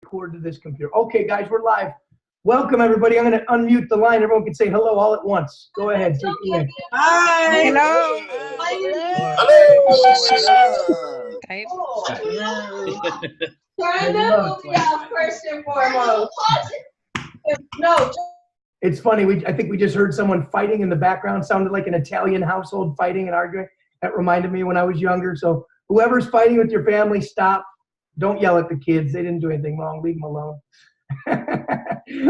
Record to this computer. Okay, guys, we're live. Welcome, everybody. I'm going to unmute the line. Everyone can say hello all at once. Go ahead. Take it away. Hi. Hello. Hello. Okay. Trying to first and foremost. No. It's funny. I think we just heard someone fighting in the background. Sounded like an Italian household fighting and arguing. That reminded me when I was younger. So whoever's fighting with your family, stop. Don't yell at the kids. They didn't do anything wrong. Leave them alone.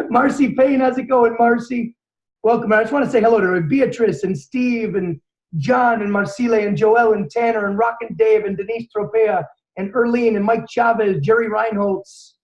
Marcy Payne, how's it going, Marcy? Welcome. I just want to say hello to Beatrice and Steve and John and Marcile and Joel and Tanner and Rockin' Dave and Denise Tropea and Erlene and Mike Chavez, Jerry Reinholtz,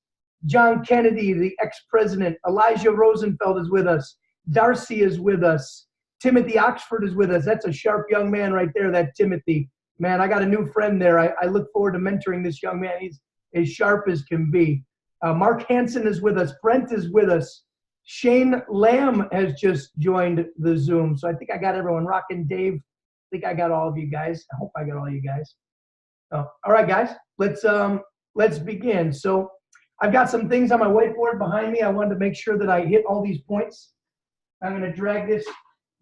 John Kennedy, the ex-president. Elijah Rosenfeld is with us. Darcy is with us. Timothy Oxford is with us. That's a sharp young man right there, that Timothy. Man, I got a new friend there. I look forward to mentoring this young man. He's as sharp as can be. Mark Hansen is with us. Brent is with us. Shane Lamb has just joined the Zoom. So I think I got everyone. Rockin' Dave. I think I got all of you guys. I hope I got all you guys. Oh, all right, guys. Let's begin. So I've got some things on my whiteboard behind me. I wanted to make sure that I hit all these points. I'm going to drag this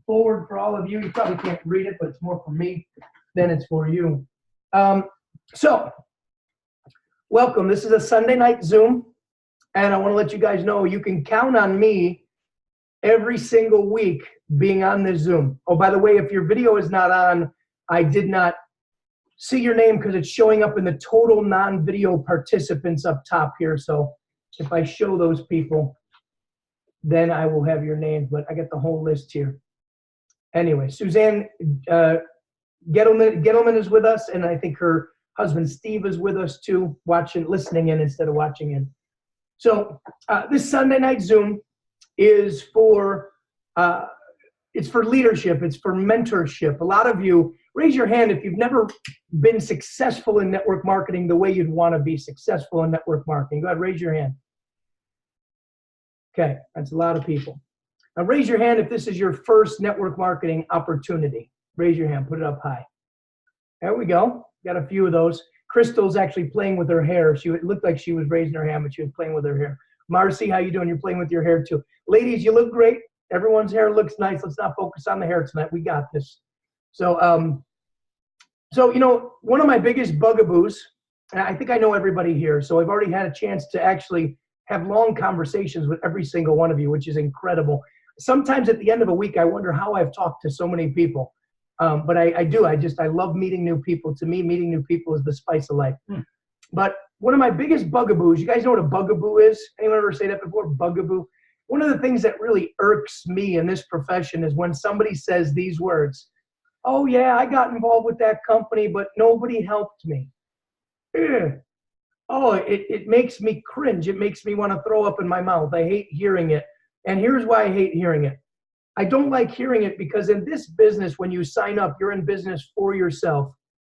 forward for all of you. You probably can't read it, but it's more for me than it's for you. So welcome. This is a Sunday night Zoom, and I want to let you guys know you can count on me every single week being on this Zoom. Oh, by the way, if your video is not on, I did not see your name because it's showing up in the total non-video participants up top here. So if I show those people, then I will have your name, but I got the whole list here. Anyway, Suzanne Gettleman is with us, and I think her husband Steve is with us too, listening in instead of watching in. So this Sunday night Zoom is for it's for leadership. It's for mentorship. A lot of you, raise your hand if you've never been successful in network marketing the way you'd want to be successful in network marketing. Go ahead, raise your hand. Okay, that's a lot of people. Now raise your hand if this is your first network marketing opportunity. Raise your hand, put it up high. There we go. Got a few of those. Crystal's actually playing with her hair. It looked like she was raising her hand, but she was playing with her hair. Marcy, how you doing? You're playing with your hair too. Ladies, you look great. Everyone's hair looks nice. Let's not focus on the hair tonight. We got this. So, you know, one of my biggest bugaboos, and I think I know everybody here, so I've already had a chance to actually have long conversations with every single one of you, which is incredible. Sometimes at the end of a week, I wonder how I've talked to so many people. But I do. I love meeting new people. To me, meeting new people is the spice of life. But one of my biggest bugaboos, you guys know what a bugaboo is? Anyone ever say that before? Bugaboo? One of the things that really irks me in this profession is when somebody says these words. Oh, yeah, I got involved with that company, but nobody helped me. Ugh. Oh, it makes me cringe. It makes me want to throw up in my mouth. I hate hearing it. And here's why I hate hearing it. I don't like hearing it because in this business, when you sign up, you're in business for yourself,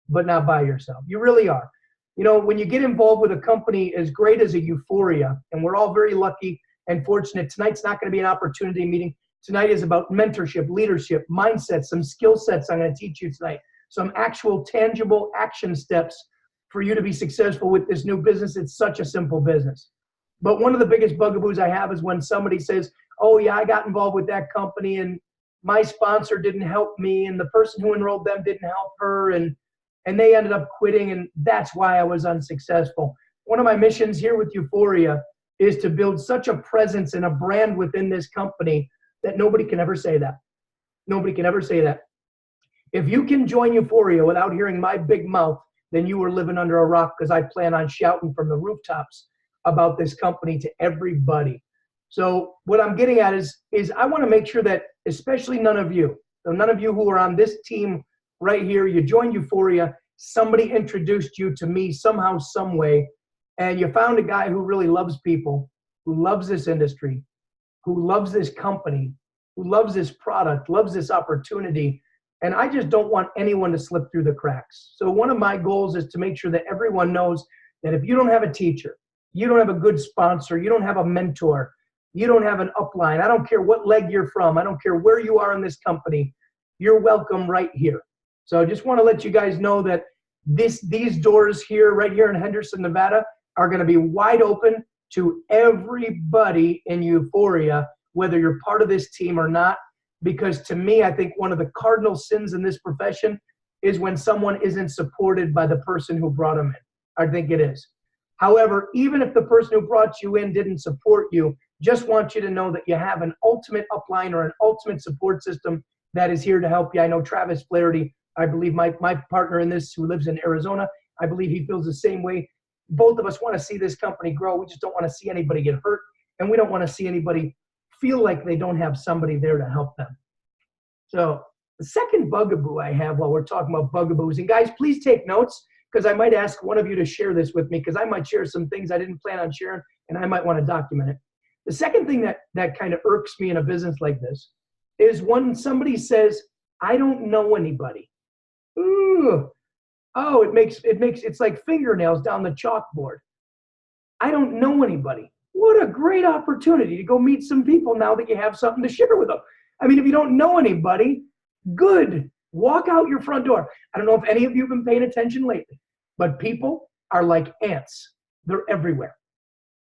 but not by yourself. You really are. You know, when you get involved with a company as great as a Euphoria, and we're all very lucky and fortunate, tonight's not going to be an opportunity meeting. Tonight is about mentorship, leadership, mindset, some skill sets I'm going to teach you tonight, some actual tangible action steps for you to be successful with this new business. It's such a simple business. But one of the biggest bugaboos I have is when somebody says, oh yeah, I got involved with that company and my sponsor didn't help me and the person who enrolled them didn't help her and they ended up quitting and that's why I was unsuccessful. One of my missions here with Euphoria is to build such a presence and a brand within this company that nobody can ever say that. Nobody can ever say that. If you can join Euphoria without hearing my big mouth, then you were living under a rock because I plan on shouting from the rooftops about this company to everybody. So what I'm getting at is I want to make sure that especially none of you who are on this team right here, you joined Euphoria, somebody introduced you to me somehow, some way, and you found a guy who really loves people, who loves this industry, who loves this company, who loves this product, loves this opportunity, and I just don't want anyone to slip through the cracks. So one of my goals is to make sure that everyone knows that if you don't have a teacher, you don't have a good sponsor, you don't have a mentor, you don't have an upline, I don't care what leg you're from, I don't care where you are in this company, you're welcome right here. So I just want to let you guys know that these doors here, right here in Henderson, Nevada, are going to be wide open to everybody in Euphoria, whether you're part of this team or not, because to me, I think one of the cardinal sins in this profession is when someone isn't supported by the person who brought them in. I think it is. However, even if the person who brought you in didn't support you, just want you to know that you have an ultimate upline or an ultimate support system that is here to help you. I know Travis Flaherty, I believe my partner in this, who lives in Arizona, I believe he feels the same way. Both of us want to see this company grow. We just don't want to see anybody get hurt, and we don't want to see anybody feel like they don't have somebody there to help them. So the second bugaboo I have while we're talking about bugaboos, and guys, please take notes, because I might ask one of you to share this with me, because I might share some things I didn't plan on sharing, and I might want to document it. The second thing that kind of irks me in a business like this is when somebody says, I don't know anybody. Ooh. Oh, it's like fingernails down the chalkboard. I don't know anybody. What a great opportunity to go meet some people now that you have something to share with them. I mean, if you don't know anybody, good. Walk out your front door. I don't know if any of you have been paying attention lately, but people are like ants. They're everywhere.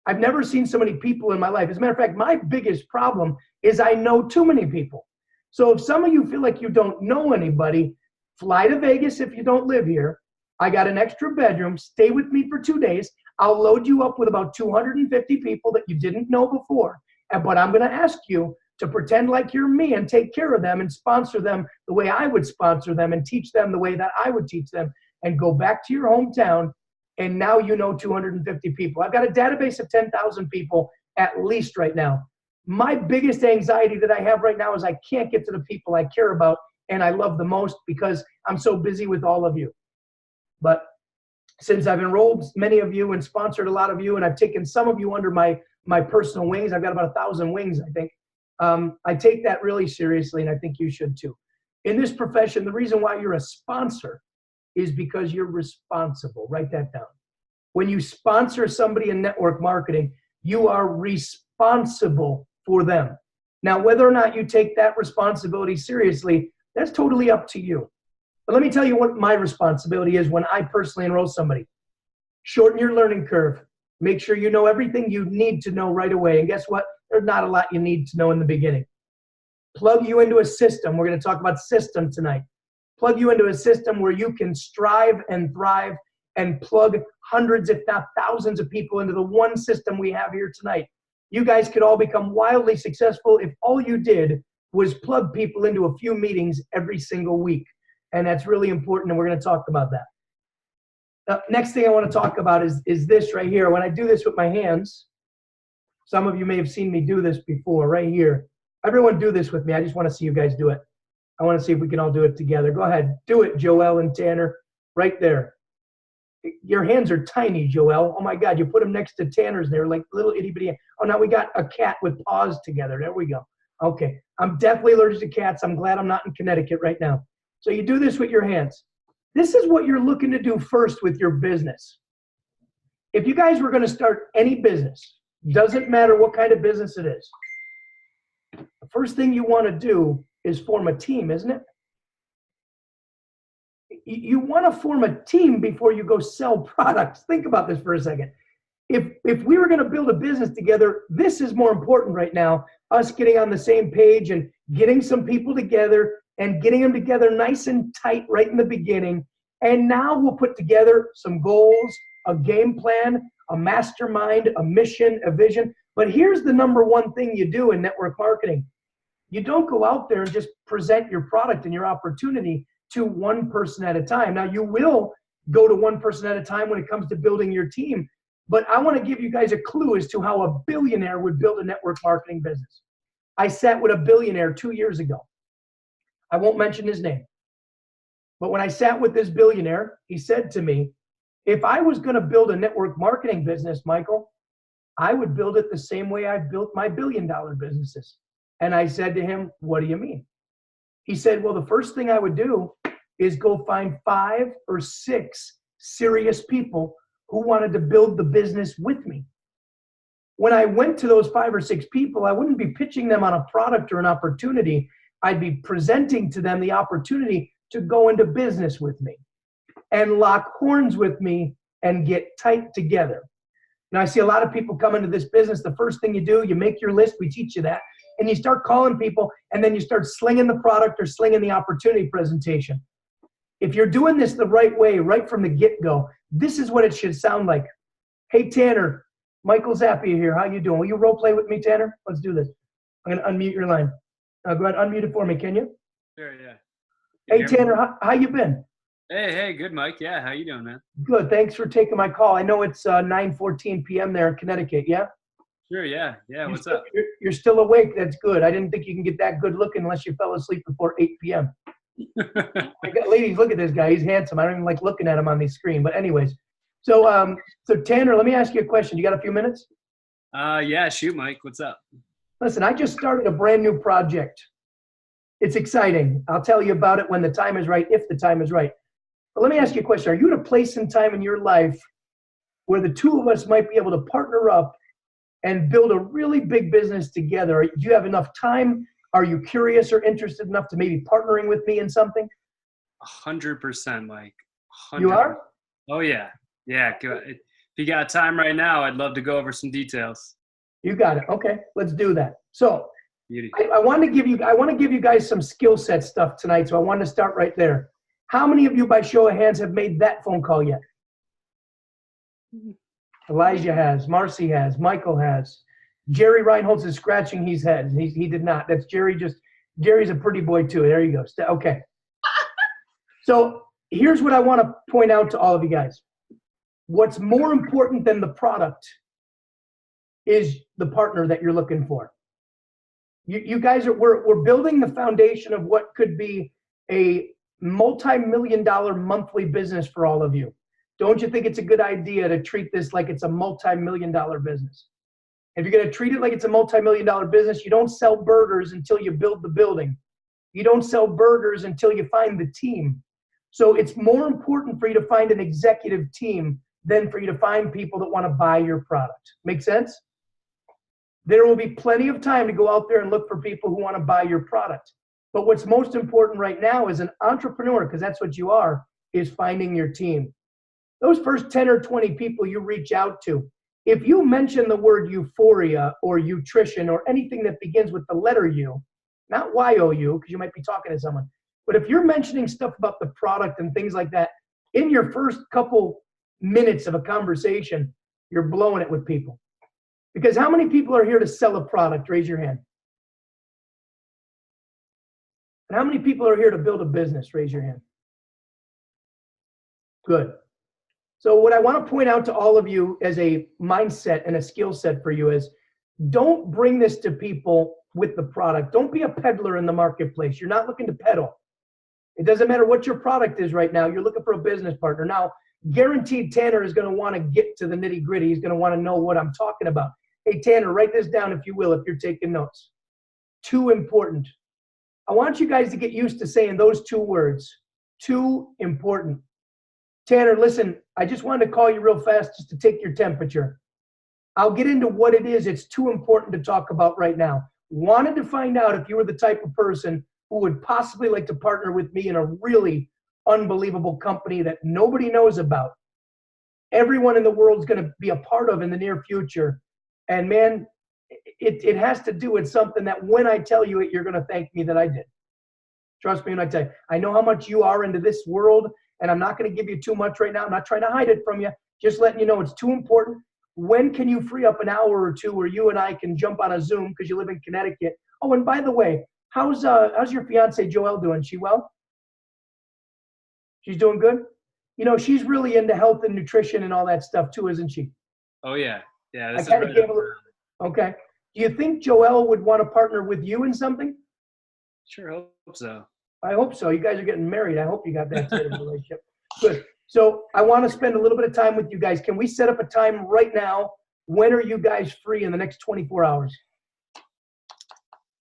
I've never seen so many people in my life. As a matter of fact, my biggest problem is I know too many people. So if some of you feel like you don't know anybody, fly to Vegas if you don't live here. I got an extra bedroom. Stay with me for 2 days. I'll load you up with about 250 people that you didn't know before. But I'm going to ask you to pretend like you're me and take care of them and sponsor them the way I would sponsor them and teach them the way that I would teach them, and go back to your hometown. And now you know 250 people. I've got a database of 10,000 people at least right now. My biggest anxiety that I have right now is I can't get to the people I care about and I love the most because I'm so busy with all of you. But since I've enrolled many of you and sponsored a lot of you, and I've taken some of you under my personal wings, I've got about 1,000 wings, I think. I take that really seriously, and I think you should too. In this profession, the reason why you're a sponsor is because you're responsible. Write that down. When you sponsor somebody in network marketing, you are responsible for them. Now, whether or not you take that responsibility seriously, that's totally up to you. But let me tell you what my responsibility is when I personally enroll somebody. Shorten your learning curve. Make sure you know everything you need to know right away. And guess what? There's not a lot you need to know in the beginning. Plug you into a system. We're going to talk about system tonight. Plug you into a system where you can strive and thrive and plug hundreds, if not thousands of people into the one system we have here tonight. You guys could all become wildly successful if all you did was plug people into a few meetings every single week. And that's really important, and we're going to talk about that. Next thing I want to talk about is this right here. When I do this with my hands, some of you may have seen me do this before, right here. Everyone do this with me. I just want to see you guys do it. I want to see if we can all do it together. Go ahead. Do it, Joel and Tanner. Right there. Your hands are tiny, Joel. Oh, my God. You put them next to Tanner's. They're like little itty-bitty. Oh, now we got a cat with paws together. There we go. Okay. I'm definitely allergic to cats. I'm glad I'm not in Connecticut right now. So you do this with your hands. This is what you're looking to do first with your business. If you guys were going to start any business, doesn't matter what kind of business it is, the first thing you want to do is form a team, isn't it? You want to form a team before you go sell products. Think about this for a second. If we were going to build a business together, this is more important right now, us getting on the same page and getting some people together and getting them together nice and tight right in the beginning. And now we'll put together some goals, a game plan, a mastermind, a mission, a vision. But here's the number one thing you do in network marketing. You don't go out there and just present your product and your opportunity to one person at a time. Now, you will go to one person at a time when it comes to building your team. But I want to give you guys a clue as to how a billionaire would build a network marketing business. I sat with a billionaire 2 years ago. I won't mention his name. But when I sat with this billionaire, he said to me, if I was going to build a network marketing business, Michael, I would build it the same way I built my billion-dollar businesses. And I said to him, what do you mean? He said, well, the first thing I would do is go find 5 or 6 serious people who wanted to build the business with me. When I went to those 5 or 6 people, I wouldn't be pitching them on a product or an opportunity. I'd be presenting to them the opportunity to go into business with me and lock horns with me and get tight together. And I see a lot of people come into this business. The first thing you do, you make your list. We teach you that. And you start calling people, and then you start slinging the product or slinging the opportunity presentation. If you're doing this the right way, right from the get-go, this is what it should sound like. Hey, Tanner, Michael Zappia here. How you doing? Will you role play with me, Tanner? Let's do this. I'm going to unmute your line. Go ahead, unmute it for me, can you? Sure, yeah. Hey, Tanner, how you been? Hey, good, Mike. Yeah, how you doing, man? Good. Thanks for taking my call. I know it's 9:14 p.m. there in Connecticut, yeah? Sure, yeah. What's up? You're still awake. That's good. I didn't think you can get that good looking unless you fell asleep before 8 p.m. Ladies, look at this guy. He's handsome. I don't even like looking at him on the screen. But anyways, so Tanner, let me ask you a question. You got a few minutes? Yeah, shoot, Mike. What's up? Listen, I just started a brand new project. It's exciting. I'll tell you about it when the time is right, if the time is right. But let me ask you a question. Are you at a place in time in your life where the two of us might be able to partner up and build a really big business together? Do you have enough time? Are you curious or interested enough to maybe partnering with me in something? 100%, Mike. 100%. You are? Oh, yeah. Yeah, if you got time right now, I'd love to go over some details. You got it. Okay, let's do that. So Beauty. I want to give you guys some skill set stuff tonight. So I want to start right there. How many of you, by show of hands, have made that phone call yet? Elijah has. Marcy has. Michael has. Jerry Reinholtz is scratching his head. He did not. That's Jerry. Jerry's a pretty boy too. There you go. Okay. So here's what I want to point out to all of you guys. What's more important than the product is the partner that you're looking for. You guys we're building the foundation of what could be a multi-million-dollar monthly business for all of you. Don't you think it's a good idea to treat this like it's a multi-million-dollar business? If you're going to treat it like it's a multi-million-dollar business, you don't sell burgers until you build the building. You don't sell burgers until you find the team. So it's more important for you to find an executive team than for you to find people that want to buy your product. Make sense? There will be plenty of time to go out there and look for people who want to buy your product. But what's most important right now as an entrepreneur, because that's what you are, is finding your team. Those first 10 or 20 people you reach out to, if you mention the word euphoria or nutrition or anything that begins with the letter U, not Y-O-U, because you might be talking to someone, but if you're mentioning stuff about the product and things like that, in your first couple minutes of a conversation, you're blowing it with people. Because how many people are here to sell a product? Raise your hand. And how many people are here to build a business? Raise your hand. Good. So what I want to point out to all of you as a mindset and a skill set for you is don't bring this to people with the product. Don't be a peddler in the marketplace. You're not looking to peddle. It doesn't matter what your product is right now. You're looking for a business partner. Now, guaranteed Tanner is going to want to get to the nitty gritty. He's going to want to know what I'm talking about. Hey, Tanner, write this down if you will, if you're taking notes. Too important. I want you guys to get used to saying those two words. Too important. Tanner, listen, I just wanted to call you real fast just to take your temperature. I'll get into what it is. It's too important to talk about right now. Wanted to find out if you were the type of person who would possibly like to partner with me in a really unbelievable company that nobody knows about. Everyone in the world is going to be a part of in the near future. And man, it has to do with something that when I tell you it, you're going to thank me that I did. Trust me when I tell you. I know how much you are into this world, and I'm not going to give you too much right now. I'm not trying to hide it from you. Just letting you know it's too important. When can you free up an hour or two where you and I can jump on a Zoom because you live in Connecticut? Oh, and by the way, how's your fiance Joelle doing? She well? She's doing good? You know, she's really into health and nutrition and all that stuff too, isn't she? Oh, yeah. Yeah, this is right. Okay. Do you think Joelle would want to partner with you in something? Sure hope so. I hope so. You guys are getting married. I hope you got that sort of relationship. Good. So I want to spend a little bit of time with you guys. Can we set up a time right now? When are you guys free in the next 24 hours?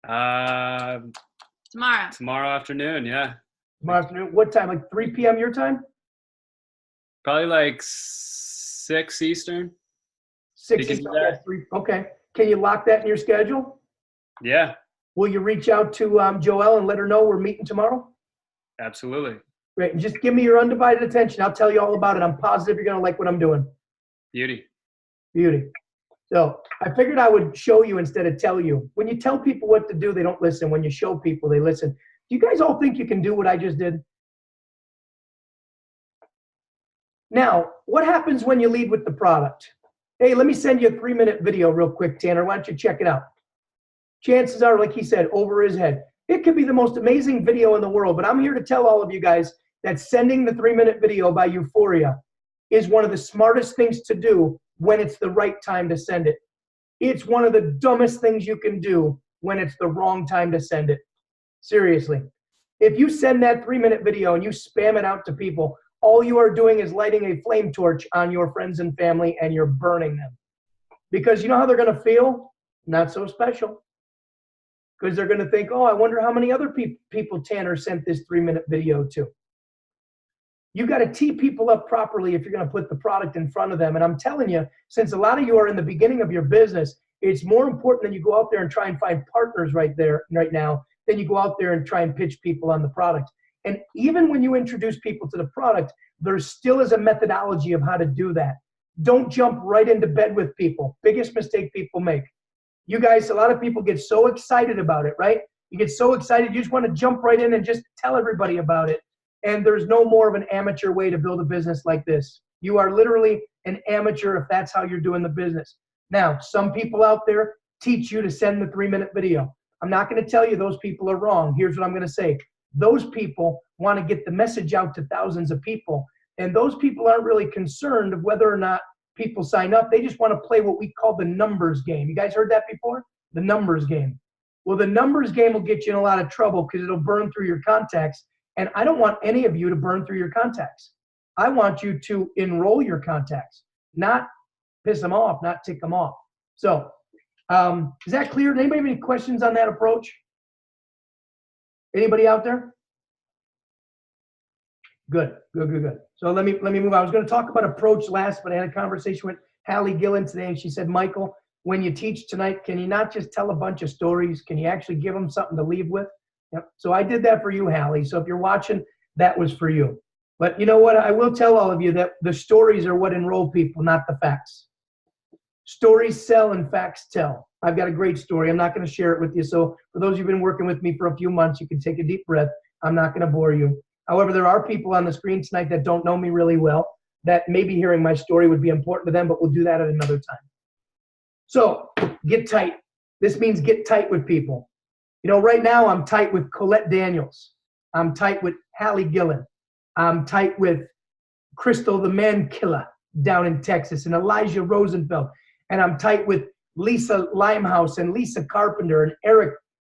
Tomorrow. Tomorrow afternoon, yeah. Tomorrow afternoon. What time? Like 3 p.m. your time? Probably like 6 Eastern. 6 Eastern. Okay. Can you lock that in your schedule? Yeah. Will you reach out to Joelle and let her know we're meeting tomorrow? Absolutely. Great. And just give me your undivided attention. I'll tell you all about it. I'm positive you're going to like what I'm doing. Beauty. Beauty. So I figured I would show you instead of tell you. When you tell people what to do, they don't listen. When you show people, they listen. Do you guys all think you can do what I just did? Now, what happens when you lead with the product? Hey, let me send you a 3-minute video real quick, Tanner. Why don't you check it out? Chances are, like he said, over his head. It could be the most amazing video in the world, but I'm here to tell all of you guys that sending the 3-minute video by Euphoria is one of the smartest things to do when it's the right time to send it. It's one of the dumbest things you can do when it's the wrong time to send it. Seriously. If you send that 3-minute video and you spam it out to people, all you are doing is lighting a flame torch on your friends and family, and you're burning them. Because you know how they're going to feel? Not so special. Because they're going to think, oh, I wonder how many other people Tanner sent this 3-minute video to. You got to tee people up properly if you're going to put the product in front of them. And I'm telling you, since a lot of you are in the beginning of your business, it's more important that you go out there and try and find partners right now than you go out there and try and pitch people on the product. And even when you introduce people to the product, there still is a methodology of how to do that. Don't jump right into bed with people. Biggest mistake people make. You guys, a lot of people get so excited about it, right? You get so excited, you just want to jump right in and just tell everybody about it. And there's no more of an amateur way to build a business like this. You are literally an amateur if that's how you're doing the business. Now, some people out there teach you to send the 3-minute video. I'm not going to tell you those people are wrong. Here's what I'm going to say. Those people want to get the message out to thousands of people. And those people aren't really concerned of whether or not people sign up. They just want to play what we call the numbers game. You guys heard that before? The numbers game. Well, the numbers game will get you in a lot of trouble because it'll burn through your contacts. And I don't want any of you to burn through your contacts. I want you to enroll your contacts, not piss them off, not tick them off. So is that clear? Does anybody have any questions on that approach? Anybody out there? Good. So let me move on. I was going to talk about approach last, but I had a conversation with Hallie Gillen today, and she said, Michael, when you teach tonight, can you not just tell a bunch of stories? Can you actually give them something to leave with? Yep. So I did that for you, Hallie. So if you're watching, that was for you. But you know what? I will tell all of you that the stories are what enroll people, not the facts. Stories sell and facts tell. I've got a great story. I'm not going to share it with you. So for those who've been working with me for a few months, you can take a deep breath. I'm not going to bore you. However, there are people on the screen tonight that don't know me really well, that maybe hearing my story would be important to them, but we'll do that at another time. So get tight. This means get tight with people. You know, right now I'm tight with Colette Daniels. I'm tight with Hallie Gillen. I'm tight with Crystal the Man Killer down in Texas and Elijah Rosenfeld. And I'm tight with Lisa Limehouse and Lisa Carpenter and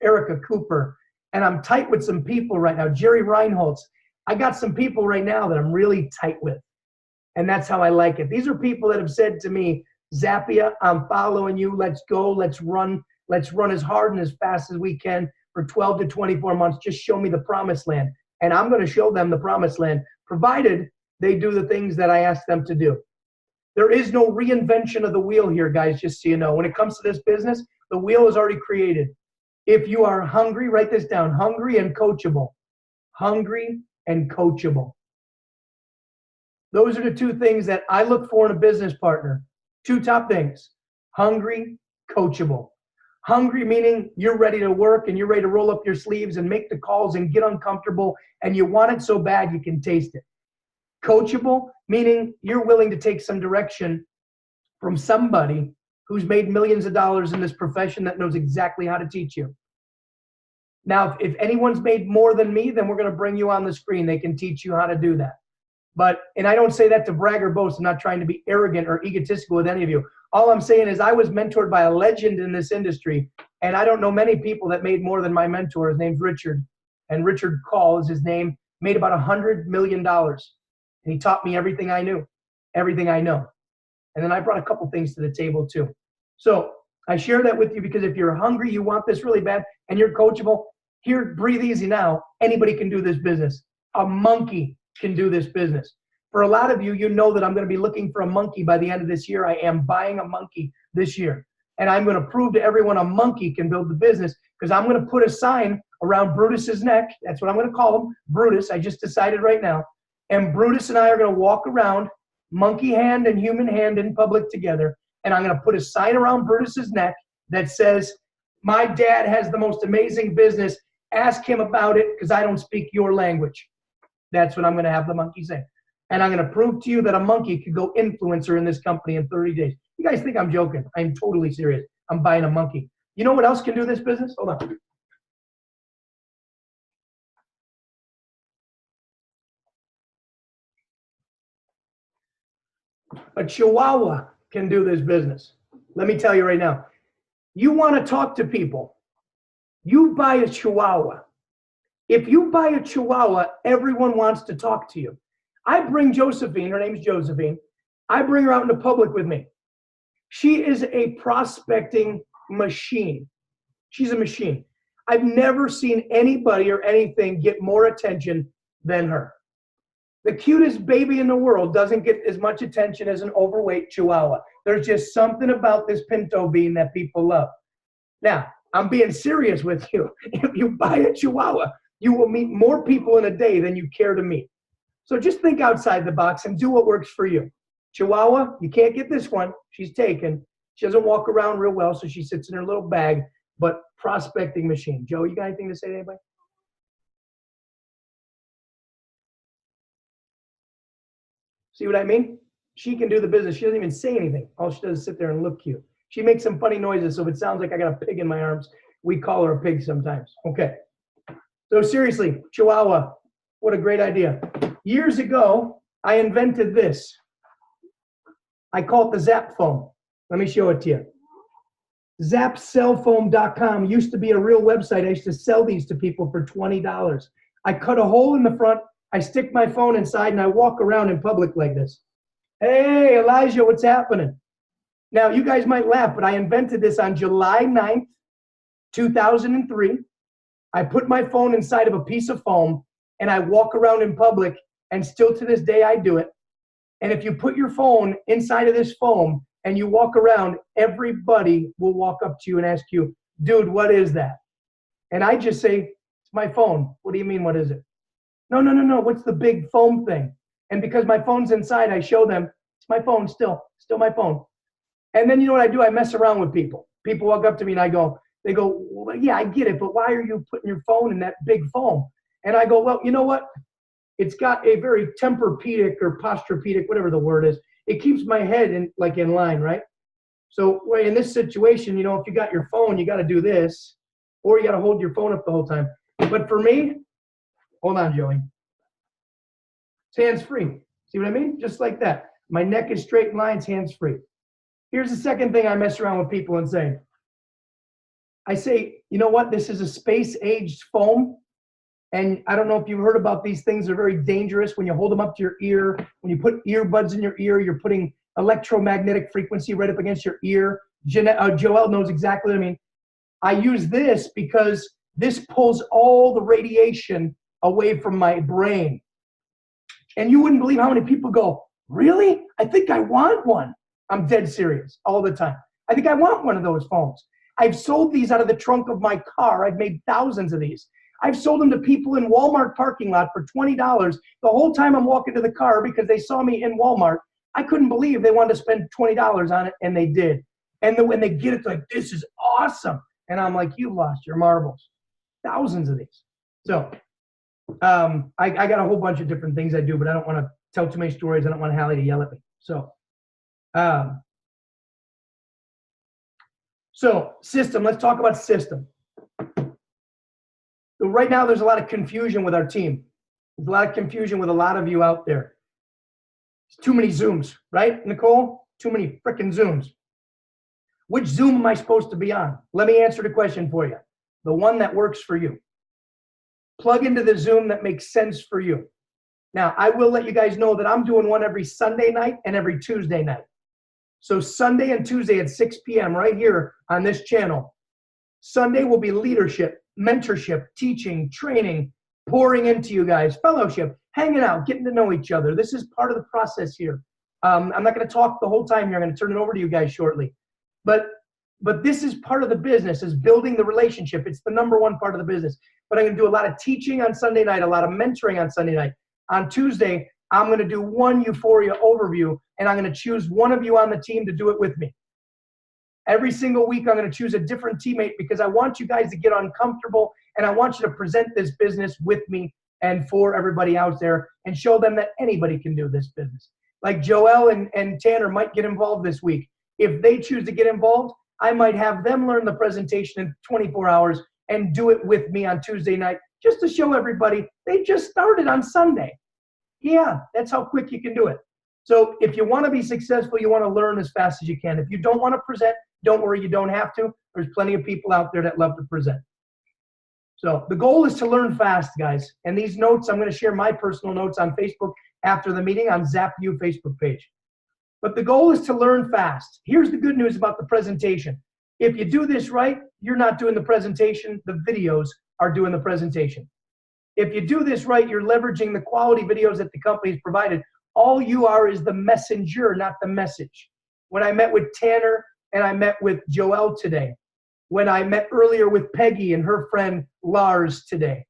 Erica Cooper. And I'm tight with some people right now, Jerry Reinholtz. I got some people right now that I'm really tight with. And that's how I like it. These are people that have said to me, Zappia, I'm following you. Let's go. Let's run as hard and as fast as we can for 12 to 24 months. Just show me the promised land. And I'm going to show them the promised land, provided they do the things that I ask them to do. There is no reinvention of the wheel here, guys, just so you know. When it comes to this business, the wheel is already created. If you are hungry, write this down, hungry and coachable. Hungry and coachable. Those are the two things that I look for in a business partner. Two top things, hungry, coachable. Hungry meaning you're ready to work and you're ready to roll up your sleeves and make the calls and get uncomfortable and you want it so bad you can taste it. Coachable meaning you're willing to take some direction from somebody who's made millions of dollars in this profession that knows exactly how to teach you. Now, if anyone's made more than me, then we're going to bring you on the screen. They can teach you how to do that. And I don't say that to brag or boast. I'm not trying to be arrogant or egotistical with any of you. All I'm saying is I was mentored by a legend in this industry, and I don't know many people that made more than my mentor. His name's Richard, and Richard Call is his name, made about $100 million. And he taught me everything I knew, everything I know. And then I brought a couple things to the table too. So I share that with you because if you're hungry, you want this really bad, and you're coachable, here, breathe easy now. Anybody can do this business. A monkey can do this business. For a lot of you, you know that I'm going to be looking for a monkey by the end of this year. I am buying a monkey this year. And I'm going to prove to everyone a monkey can build the business because I'm going to put a sign around Brutus's neck. That's what I'm going to call him, Brutus. I just decided right now. And Brutus and I are going to walk around, monkey hand and human hand in public together. and I'm going to put a sign around Brutus's neck that says, my dad has the most amazing business. Ask him about it because I don't speak your language. That's what I'm going to have the monkey say. And I'm going to prove to you that a monkey could go influencer in this company in 30 days. You guys think I'm joking. I'm totally serious. I'm buying a monkey. You know what else can do this business? Hold on. A Chihuahua can do this business. Let me tell you right now. You want to talk to people. You buy a Chihuahua. If you buy a Chihuahua, everyone wants to talk to you. I bring Josephine, her name's Josephine. I bring her out into public with me. She is a prospecting machine. She's a machine. I've never seen anybody or anything get more attention than her. The cutest baby in the world doesn't get as much attention as an overweight Chihuahua. There's just something about this pinto bean that people love. Now, I'm being serious with you. If you buy a Chihuahua, you will meet more people in a day than you care to meet. So just think outside the box and do what works for you. Chihuahua, you can't get this one. She's taken. She doesn't walk around real well, so she sits in her little bag. But prospecting machine. Joe, you got anything to say to anybody? See what I mean? She can do the business. She doesn't even say anything. All she does is sit there and look cute. She makes some funny noises, so if it sounds like I got a pig in my arms, we call her a pig sometimes. Okay. So seriously, Chihuahua, what a great idea. Years ago, I invented this. I call it the Zap phone. Let me show it to you. Zapcellphone.com used to be a real website. I used to sell these to people for $20. I cut a hole in the front, I stick my phone inside, and I walk around in public like this. Hey, Elijah, what's happening? Now, you guys might laugh, but I invented this on July 9th, 2003. I put my phone inside of a piece of foam, and I walk around in public, and still to this day I do it. And if you put your phone inside of this foam and you walk around, everybody will walk up to you and ask you, dude, what is that? And I just say, it's my phone. What do you mean, what is it? No, what's the big foam thing? And because my phone's inside, I show them, it's my phone still my phone. And then you know what I do? I mess around with people. People walk up to me and they go, well, yeah, I get it, but why are you putting your phone in that big foam? And I go, well, you know what? It's got a very Tempur-Pedic or Posturepedic, whatever the word is. It keeps my head in line, right? So in this situation, you know, if you got your phone, you got to do this, or you got to hold your phone up the whole time. But for me, hold on, Joey. It's hands-free. See what I mean? Just like that. My neck is straight in lines, hands-free. Here's the second thing I mess around with people and say. I say, you know what? This is a space-aged foam. And I don't know if you've heard about these things. They're very dangerous when you hold them up to your ear. When you put earbuds in your ear, you're putting electromagnetic frequency right up against your ear. Joel knows exactly what I mean. I use this because this pulls all the radiation away from my brain. And you wouldn't believe how many people go, really? I think I want one. I'm dead serious all the time. I think I want one of those phones. I've sold these out of the trunk of my car. I've made thousands of these. I've sold them to people in Walmart parking lot for $20 the whole time I'm walking to the car because they saw me in Walmart. I couldn't believe they wanted to spend $20 on it, and they did. And then when they get it, they're like, this is awesome. And I'm like, you've lost your marbles. Thousands of these. So I got a whole bunch of different things I do, but I don't want to tell too many stories. I don't want Hallie to yell at me. So system, let's talk about system. So right now, there's a lot of confusion with our team. There's a lot of confusion with a lot of you out there. There's too many Zooms, right, Nicole? Too many frickin' Zooms. Which Zoom am I supposed to be on? Let me answer the question for you. The one that works for you. Plug into the Zoom that makes sense for you. Now, I will let you guys know that I'm doing one every Sunday night and every Tuesday night. So Sunday and Tuesday at 6 p.m. right here on this channel. Sunday will be leadership, mentorship, teaching, training, pouring into you guys, fellowship, hanging out, getting to know each other. This is part of the process here. I'm not going to talk the whole time here. I'm going to turn it over to you guys shortly. But this is part of the business, is building the relationship. It's the number one part of the business. But I'm going to do a lot of teaching on Sunday night, a lot of mentoring on Sunday night. On Tuesday, I'm going to do one Euphoria overview, and I'm going to choose one of you on the team to do it with me. Every single week, I'm going to choose a different teammate because I want you guys to get uncomfortable and I want you to present this business with me and for everybody out there and show them that anybody can do this business. Like Joel and Tanner might get involved this week. If they choose to get involved, I might have them learn the presentation in 24 hours and do it with me on Tuesday night just to show everybody they just started on Sunday. Yeah, that's how quick you can do it. So if you want to be successful, you want to learn as fast as you can. If you don't want to present, don't worry, you don't have to. There's plenty of people out there that love to present. So the goal is to learn fast, guys. And these notes, I'm going to share my personal notes on Facebook after the meeting on Zap You Facebook page. But the goal is to learn fast. Here's the good news about the presentation. If you do this right, you're not doing the presentation. The videos are doing the presentation. If you do this right, you're leveraging the quality videos that the company has provided. All you are is the messenger, not the message. When I met with Tanner and I met with Joelle today, when I met earlier with Peggy and her friend Lars today,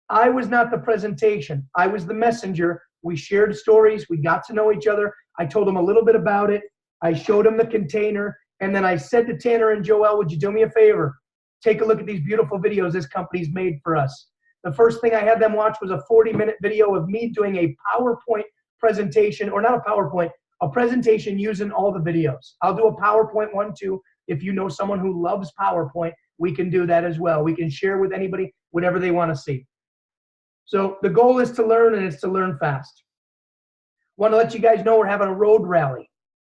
I was not the presentation. I was the messenger. We shared stories. We got to know each other. I told them a little bit about it. I showed them the container. And then I said to Tanner and Joelle, would you do me a favor? Take a look at these beautiful videos this company's made for us. The first thing I had them watch was a 40-minute video of me doing a PowerPoint presentation, or not a PowerPoint, a presentation using all the videos. I'll do a PowerPoint one too. If you know someone who loves PowerPoint, we can do that as well. We can share with anybody whatever they want to see. So the goal is to learn, and it's to learn fast. Want to let you guys know we're having a road rally.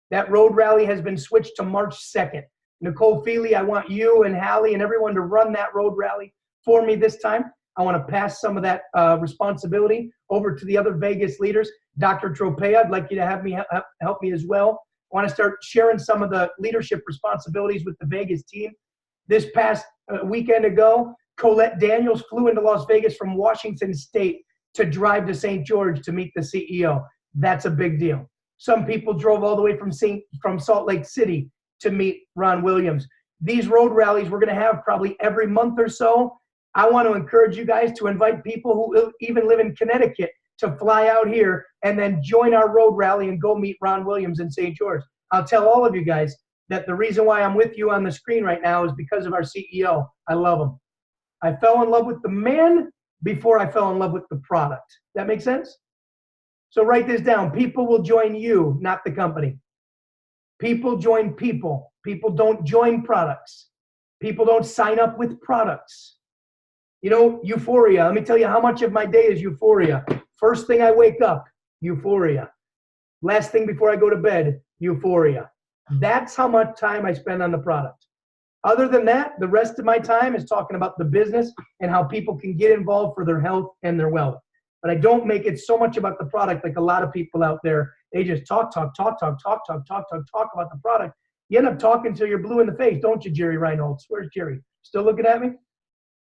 That road rally has been switched to March 2nd. Nicole Feely, I want you and Hallie and everyone to run that road rally for me this time. I want to pass some of that responsibility over to the other Vegas leaders. Dr. Tropea, I'd like you to have me help me as well. I want to start sharing some of the leadership responsibilities with the Vegas team. This past weekend ago, Colette Daniels flew into Las Vegas from Washington State to drive to St. George to meet the CEO. That's a big deal. Some people drove all the way from Salt Lake City to meet Ron Williams. These road rallies we're going to have probably every month or so. I want to encourage you guys to invite people who even live in Connecticut to fly out here and then join our road rally and go meet Ron Williams in St. George. I'll tell all of you guys that the reason why I'm with you on the screen right now is because of our CEO. I love him. I fell in love with the man before I fell in love with the product. That make sense? So write this down. People will join you, not the company. People join people. People don't join products. People don't sign up with products. You know, euphoria. Let me tell you how much of my day is euphoria. First thing I wake up, euphoria. Last thing before I go to bed, euphoria. That's how much time I spend on the product. Other than that, the rest of my time is talking about the business and how people can get involved for their health and their wealth. But I don't make it so much about the product like a lot of people out there. They just talk about the product. You end up talking till you're blue in the face, don't you, Jerry Reinholds? Where's Jerry? Still looking at me?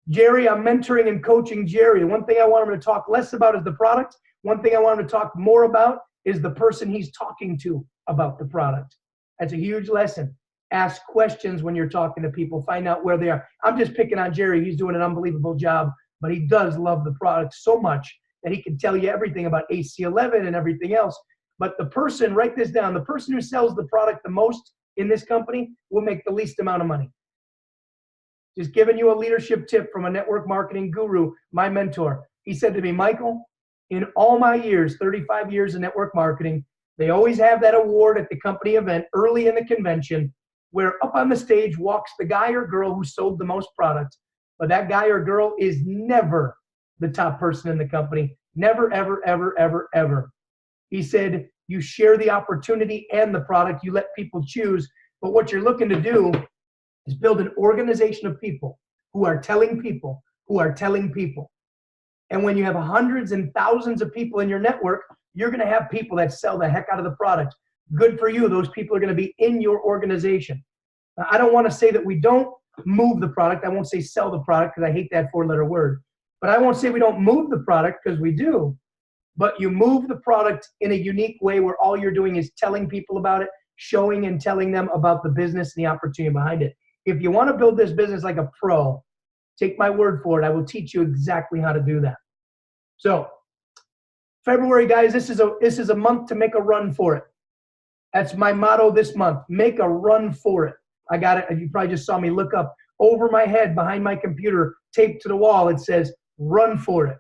Jerry, I'm mentoring and coaching Jerry. The one thing I want him to talk less about is the product. One thing I want him to talk more about is the person he's talking to about the product. That's a huge lesson. Ask questions when you're talking to people. Find out where they are. I'm just picking on Jerry. He's doing an unbelievable job, but he does love the product so much that he can tell you everything about AC11 and everything else. But the person, write this down, the person who sells the product the most in this company will make the least amount of money. Just giving you a leadership tip from a network marketing guru, my mentor. He said to me, Michael, in all my years, 35 years in network marketing, they always have that award at the company event early in the convention where up on the stage walks the guy or girl who sold the most product. But that guy or girl is never the top person in the company. Never, ever, ever, ever, ever. He said, you share the opportunity and the product. You let people choose. But what you're looking to do is build an organization of people who are telling people, who are telling people. And when you have hundreds and thousands of people in your network, you're going to have people that sell the heck out of the product. Good for you. Those people are going to be in your organization. Now, I don't want to say that we don't move the product. I won't say sell the product because I hate that four-letter word. But I won't say we don't move the product because we do. But you move the product in a unique way where all you're doing is telling people about it, showing and telling them about the business and the opportunity behind it. If you want to build this business like a pro, take my word for it. I will teach you exactly how to do that. So, February, guys, this is a month to make a run for it. That's my motto this month. Make a run for it. I got it. You probably just saw me look up over my head behind my computer, taped to the wall. It says, run for it.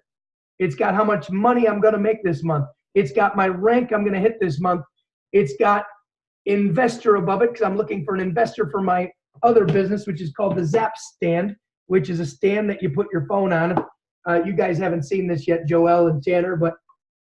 It's got how much money I'm going to make this month. It's got my rank I'm going to hit this month. It's got investor above it because I'm looking for an investor for my other business, which is called the Zap Stand, which is a stand that you put your phone on. You guys haven't seen this yet, Joel and Tanner, but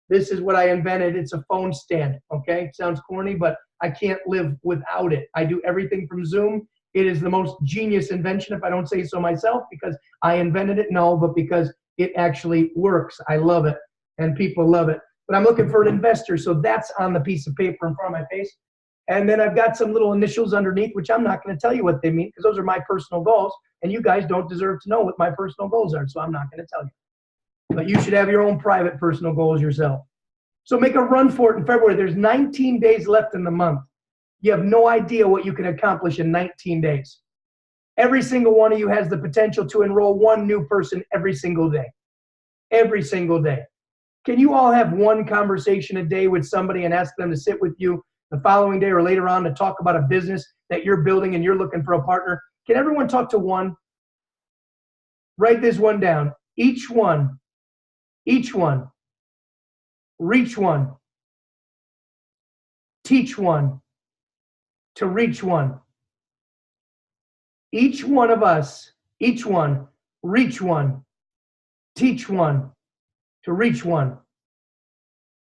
this is what I invented. It's a phone stand, okay? It sounds corny, but I can't live without it. I do everything from Zoom. It is the most genius invention, if I don't say so myself, because I invented it, no, but because it actually works. I love it, and people love it. But I'm looking for an investor, so that's on the piece of paper in front of my face. And then I've got some little initials underneath, which I'm not going to tell you what they mean, because those are my personal goals, and you guys don't deserve to know what my personal goals are, so I'm not going to tell you. But you should have your own private personal goals yourself. So make a run for it in February. There's 19 days left in the month. You have no idea what you can accomplish in 19 days. Every single one of you has the potential to enroll one new person every single day. Every single day. Can you all have one conversation a day with somebody and ask them to sit with you the following day or later on to talk about a business that you're building and you're looking for a partner? Can everyone talk to one? Write this one down. Each one, reach one, teach one, to reach one. Each one of us, each one, reach one, teach one, to reach one.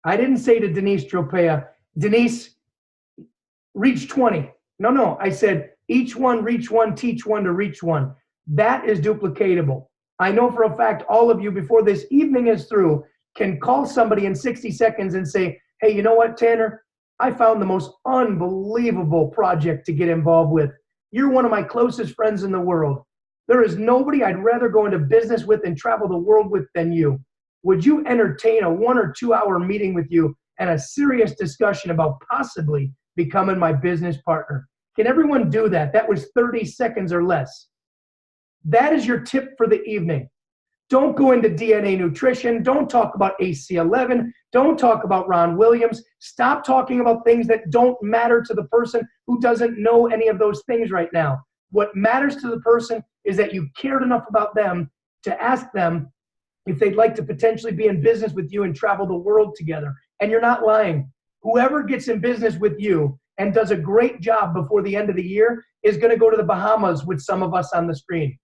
I didn't say to Denise Tropea, Denise, reach 20. No, I said each one, reach one, teach one, to reach one. That is duplicatable. I know for a fact all of you, before this evening is through, can call somebody in 60 seconds and say, hey, you know what, Tanner? I found the most unbelievable project to get involved with. You're one of my closest friends in the world. There is nobody I'd rather go into business with and travel the world with than you. Would you entertain a 1 or 2 hour meeting with you and a serious discussion about possibly becoming my business partner? Can everyone do that? That was 30 seconds or less. That is your tip for the evening. Don't go into DNA nutrition. Don't talk about AC11. Don't talk about Ron Williams. Stop talking about things that don't matter to the person who doesn't know any of those things right now. What matters to the person is that you cared enough about them to ask them if they'd like to potentially be in business with you and travel the world together. And you're not lying. Whoever gets in business with you and does a great job before the end of the year is going to go to the Bahamas with some of us on the screen.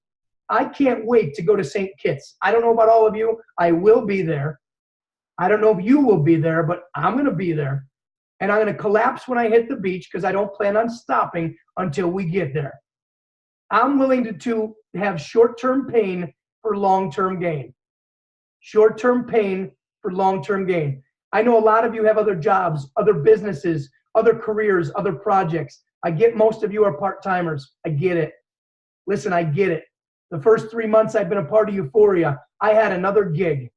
I can't wait to go to St. Kitts. I don't know about all of you. I will be there. I don't know if you will be there, but I'm going to be there. And I'm going to collapse when I hit the beach because I don't plan on stopping until we get there. I'm willing to have short-term pain for long-term gain. Short-term pain for long-term gain. I know a lot of you have other jobs, other businesses, other careers, other projects. I get most of you are part-timers. I get it. Listen, I get it. The first 3 months I've been a part of Euphoria, I had another gig.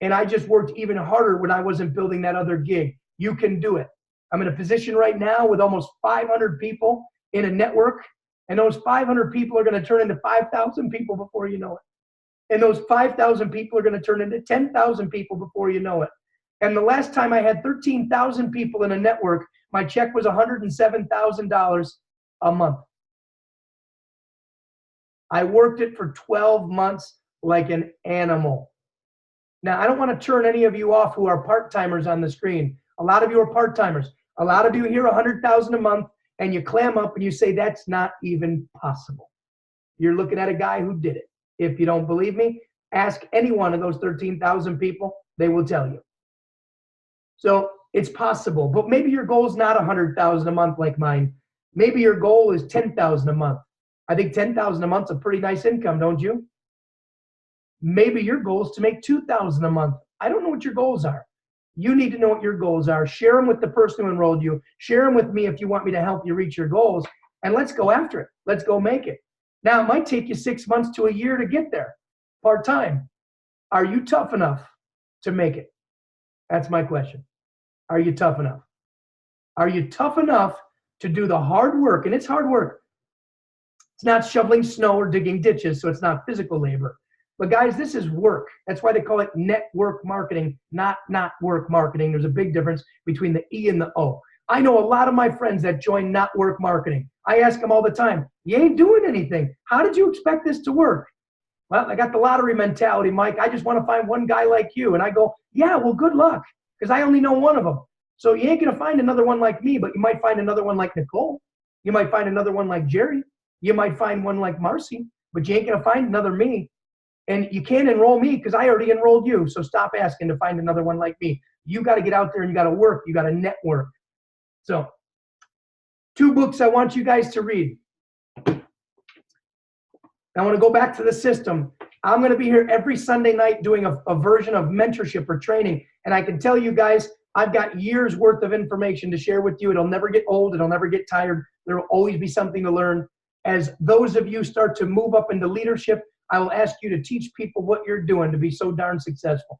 And I just worked even harder when I wasn't building that other gig. You can do it. I'm in a position right now with almost 500 people in a network. And those 500 people are going to turn into 5,000 people before you know it. And those 5,000 people are going to turn into 10,000 people before you know it. And the last time I had 13,000 people in a network, my check was $107,000 a month. I worked it for 12 months like an animal. Now, I don't want to turn any of you off who are part-timers on the screen. A lot of you are part-timers. A lot of you hear $100,000 a month and you clam up and you say, that's not even possible. You're looking at a guy who did it. If you don't believe me, ask any one of those 13,000 people. They will tell you. So it's possible, but maybe your goal is not $100,000 a month like mine. Maybe your goal is $10,000 a month. I think $10,000 a month is a pretty nice income, don't you? Maybe your goal is to make $2,000 a month. I don't know what your goals are. You need to know what your goals are. Share them with the person who enrolled you. Share them with me if you want me to help you reach your goals. And let's go after it. Let's go make it. Now, it might take you 6 months to a year to get there, part-time. Are you tough enough to make it? That's my question. Are you tough enough? Are you tough enough to do the hard work? And it's hard work. It's not shoveling snow or digging ditches, so it's not physical labor. But guys, this is work. That's why they call it network marketing, not work marketing. There's a big difference between the E and the O. I know a lot of my friends that join network marketing. I ask them all the time, you ain't doing anything. How did you expect this to work? Well, I got the lottery mentality, Mike. I just want to find one guy like you. And I go, yeah, well, good luck, because I only know one of them. So you ain't going to find another one like me, but you might find another one like Nicole. You might find another one like Jerry. You might find one like Marcy, but you ain't going to find another me. And you can't enroll me because I already enrolled you. So stop asking to find another one like me. You got to get out there and you got to work. You got to network. So 2 books I want you guys to read. I want to go back to the system. I'm going to be here every Sunday night doing a version of mentorship or training. And I can tell you guys, I've got years worth of information to share with you. It'll never get old. It'll never get tired. There will always be something to learn. As those of you start to move up into leadership, I will ask you to teach people what you're doing to be so darn successful.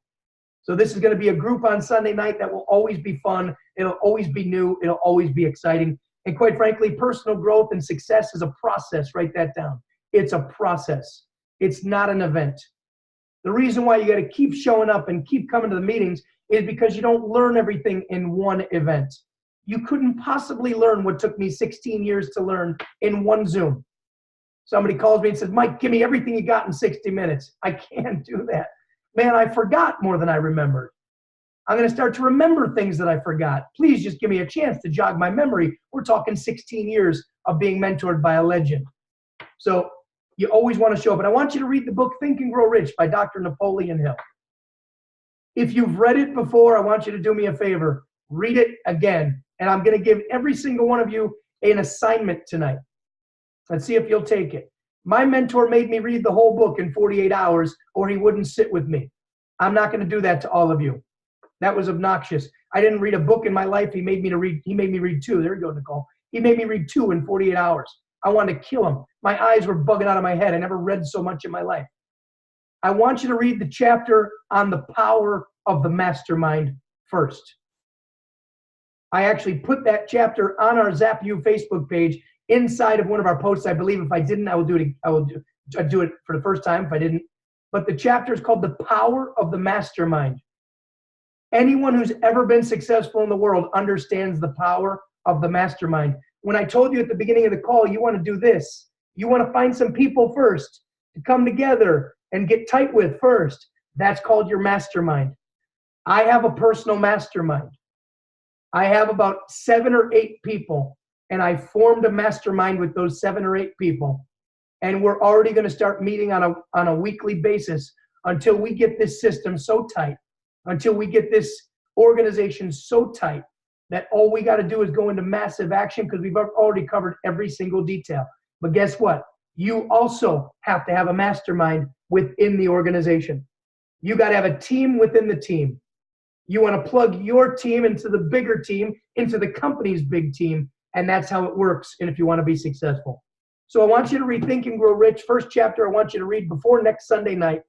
So this is going to be a group on Sunday night that will always be fun. It'll always be new. It'll always be exciting. And quite frankly, personal growth and success is a process. Write that down. It's a process. It's not an event. The reason why you got to keep showing up and keep coming to the meetings is because you don't learn everything in one event. You couldn't possibly learn what took me 16 years to learn in one Zoom. Somebody calls me and says, Mike, give me everything you got in 60 minutes. I can't do that. Man, I forgot more than I remembered. I'm going to start to remember things that I forgot. Please just give me a chance to jog my memory. We're talking 16 years of being mentored by a legend. So you always want to show up. And I want you to read the book Think and Grow Rich by Dr. Napoleon Hill. If you've read it before, I want you to do me a favor. Read it again. And I'm going to give every single one of you an assignment tonight. Let's see if you'll take it. My mentor made me read the whole book in 48 hours or he wouldn't sit with me. I'm not going to do that to all of you. That was obnoxious. I didn't read a book in my life. He made me read 2. There you go, Nicole. He made me read 2 in 48 hours. I wanted to kill him. My eyes were bugging out of my head. I never read so much in my life. I want you to read the chapter on the power of the mastermind first. I actually put that chapter on our Zap You Facebook page inside of one of our posts. I believe if I didn't, I will do it. I'd do it for the first time if I didn't. But the chapter is called The Power of the Mastermind. Anyone who's ever been successful in the world understands the power of the mastermind. When I told you at the beginning of the call, you want to do this. You want to find some people first to come together and get tight with first. That's called your mastermind. I have a personal mastermind. I have about 7 or 8 people, and I formed a mastermind with those 7 or 8 people. And we're already going to start meeting on a weekly basis until we get this system so tight, until we get this organization so tight that all we got to do is go into massive action because we've already covered every single detail. But guess what? You also have to have a mastermind within the organization. You got to have a team within the team. You want to plug your team into the bigger team, into the company's big team, and that's how it works. And if you want to be successful. So I want you to read Think and Grow Rich. First chapter I want you to read before next Sunday night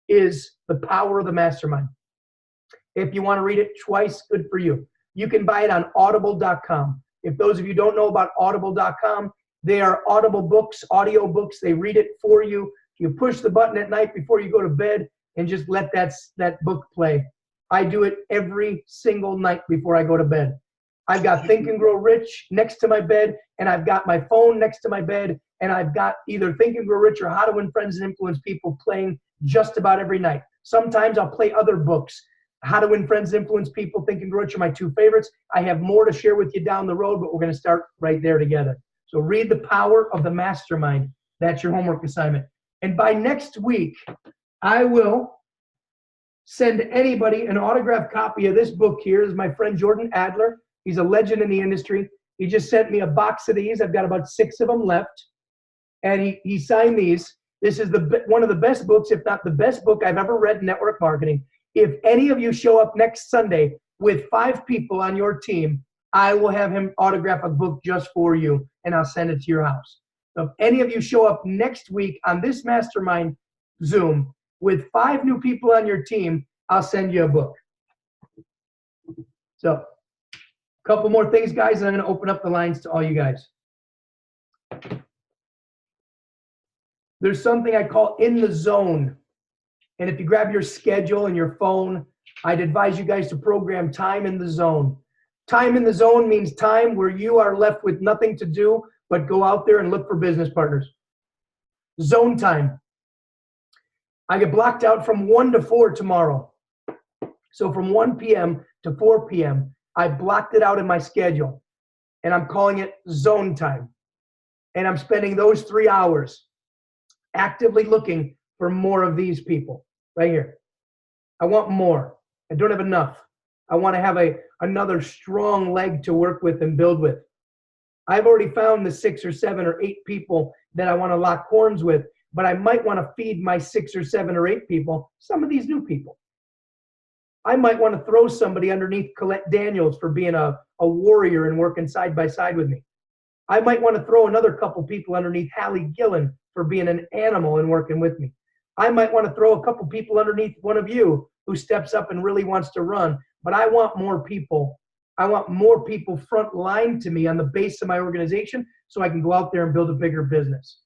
is The Power of the Mastermind. If you want to read it twice, good for you. You can buy it on audible.com. If those of you don't know about audible.com, they are Audible books, audio books. They read it for you. You push the button at night before you go to bed and just let that book play. I do it every single night before I go to bed. I've got Think and Grow Rich next to my bed, and I've got my phone next to my bed, and I've got either Think and Grow Rich or How to Win Friends and Influence People playing just about every night. Sometimes I'll play other books. How to Win Friends and Influence People, Think and Grow Rich are my 2 favorites. I have more to share with you down the road, but we're going to start right there together. So read The Power of the Mastermind. That's your homework assignment. And by next week, I will send anybody an autographed copy of this book here. This is my friend Jordan Adler. He's a legend in the industry. He just sent me a box of these. I've got about 6 of them left. And he signed these. This is one of the best books, if not the best book I've ever read in network marketing. If any of you show up next Sunday with 5 people on your team, I will have him autograph a book just for you, and I'll send it to your house. So if any of you show up next week on this mastermind Zoom with 5 new people on your team, I'll send you a book. So a couple more things, guys, and I'm going to open up the lines to all you guys. There's something I call in the zone. And if you grab your schedule and your phone, I'd advise you guys to program time in the zone. Time in the zone means time where you are left with nothing to do but go out there and look for business partners. Zone time. I get blocked out from 1 to 4 tomorrow. So from 1 p.m. to 4 p.m., I blocked it out in my schedule. And I'm calling it zone time. And I'm spending those 3 hours actively looking for more of these people right here. I want more. I don't have enough. I want to have another strong leg to work with and build with. I've already found the 6 or 7 or 8 people that I want to lock horns with, but I might want to feed my 6 or 7 or 8 people some of these new people. I might want to throw somebody underneath Colette Daniels for being a warrior and working side by side with me. I might want to throw another couple people underneath Hallie Gillen for being an animal and working with me. I might want to throw a couple people underneath one of you who steps up and really wants to run, but I want more people. I want more people front line to me on the base of my organization so I can go out there and build a bigger business.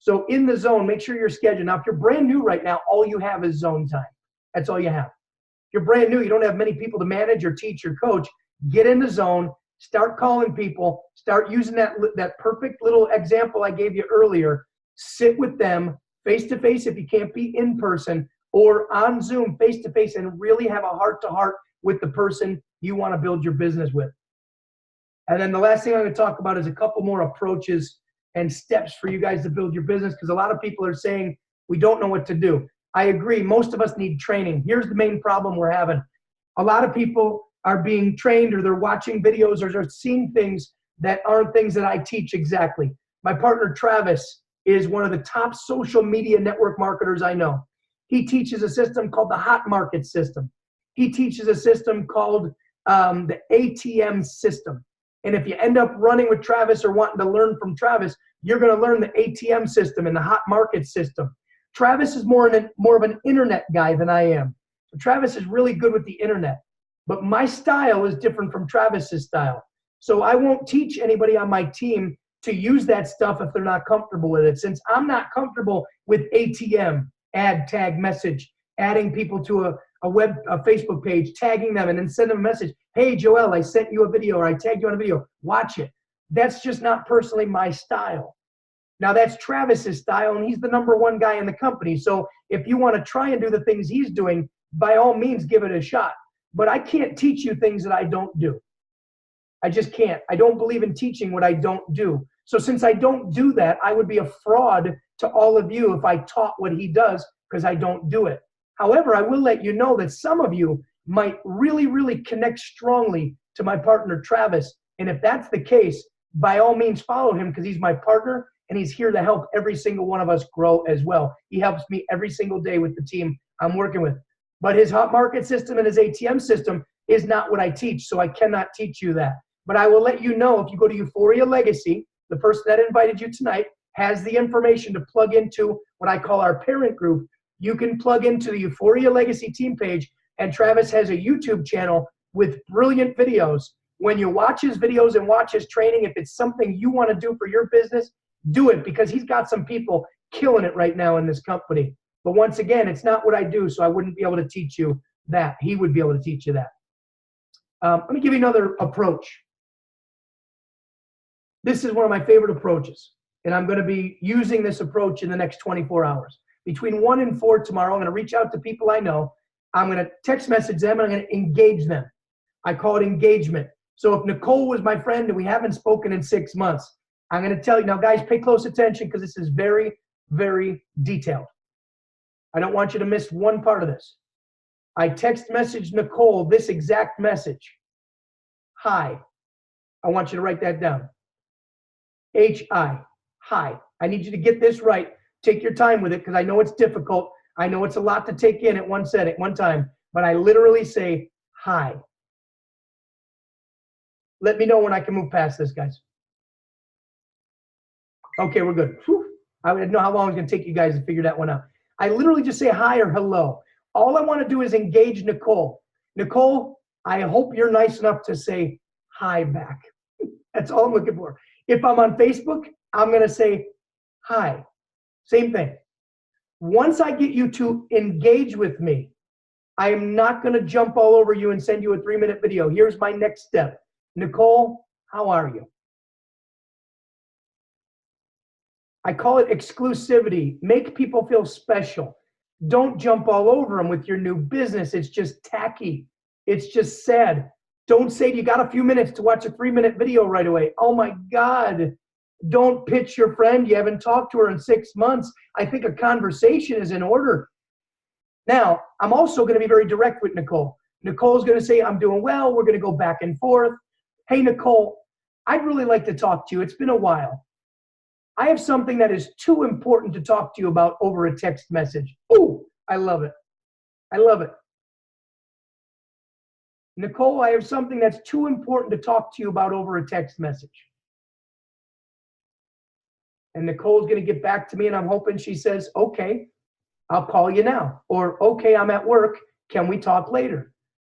So in the zone, make sure you're scheduled. Now, if you're brand new right now, all you have is zone time. That's all you have. If you're brand new, you don't have many people to manage or teach or coach, get in the zone, start calling people, start using that perfect little example I gave you earlier. Sit with them face-to-face if you can't be in person, or on Zoom face-to-face, and really have a heart-to-heart with the person you want to build your business with. And then the last thing I'm going to talk about is a couple more approaches and steps for you guys to build your business, because a lot of people are saying, we don't know what to do. I agree. Most of us need training. Here's the main problem we're having. A lot of people are being trained, or they're watching videos, or they're seeing things that aren't things that I teach exactly. My partner, Travis, is one of the top social media network marketers I know. He teaches a system called the hot market system. He teaches a system called the ATM system. And if you end up running with Travis or wanting to learn from Travis, you're going to learn the ATM system and the hot market system. Travis is more of an internet guy than I am. So Travis is really good with the internet. But my style is different from Travis's style. So I won't teach anybody on my team to use that stuff if they're not comfortable with it. Since I'm not comfortable with ATM, add, tag, message, adding people to a Facebook page, tagging them, and then send them a message. Hey, Joel, I sent you a video, or I tagged you on a video. Watch it. That's just not personally my style. Now, that's Travis's style, and he's the #1 guy in the company. So if you want to try and do the things he's doing, by all means, give it a shot. But I can't teach you things that I don't do. I just can't. I don't believe in teaching what I don't do. So since I don't do that, I would be a fraud to all of you if I taught what he does, because I don't do it. However, I will let you know that some of you might really, really connect strongly to my partner, Travis. And if that's the case, by all means, follow him, because he's my partner and he's here to help every single one of us grow as well. He helps me every single day with the team I'm working with. But his hot market system and his ATM system is not what I teach, so I cannot teach you that. But I will let you know, if you go to Euphoria Legacy, the person that invited you tonight has the information to plug into what I call our parent group. You can plug into the Euphoria Legacy team page, and Travis has a YouTube channel with brilliant videos. When you watch his videos and watch his training, if it's something you want to do for your business, do it, because he's got some people killing it right now in this company. But once again, it's not what I do, so I wouldn't be able to teach you that. He would be able to teach you that. Let me give you another approach. This is one of my favorite approaches, and I'm going to be using this approach in the next 24 hours. Between 1 and 4 tomorrow, I'm going to reach out to people I know. I'm going to text message them, and I'm going to engage them. I call it engagement. So if Nicole was my friend and we haven't spoken in 6 months, I'm going to tell you, now guys, pay close attention, because this is very, very detailed. I don't want you to miss one part of this. I text message Nicole this exact message. Hi. I want you to write that down. H-I. Hi. I need you to get this right. Take your time with it, because I know it's difficult. I know it's a lot to take in at one time, but I literally say hi. Let me know when I can move past this, guys. Okay, we're good. Whew. I didn't know how long it was going to take you guys to figure that one out. I literally just say hi or hello. All I want to do is engage Nicole. Nicole, I hope you're nice enough to say hi back. That's all I'm looking for. If I'm on Facebook, I'm going to say hi. Same thing. Once I get you to engage with me, I am not going to jump all over you and send you a 3-minute video. Here's my next step. Nicole, how are you? I call it exclusivity. Make people feel special. Don't jump all over them with your new business. It's just tacky. It's just sad. Don't say you got a few minutes to watch a 3-minute video right away. Oh my God. Don't pitch your friend. You haven't talked to her in 6 months. I think a conversation is in order. Now, I'm also going to be very direct with Nicole. Nicole's going to say, I'm doing well. We're going to go back and forth. Hey, Nicole, I'd really like to talk to you. It's been a while. I have something that is too important to talk to you about over a text message. Ooh, I love it. I love it. Nicole, I have something that's too important to talk to you about over a text message. And Nicole's going to get back to me, and I'm hoping she says, okay, I'll call you now. Or, okay, I'm at work. Can we talk later?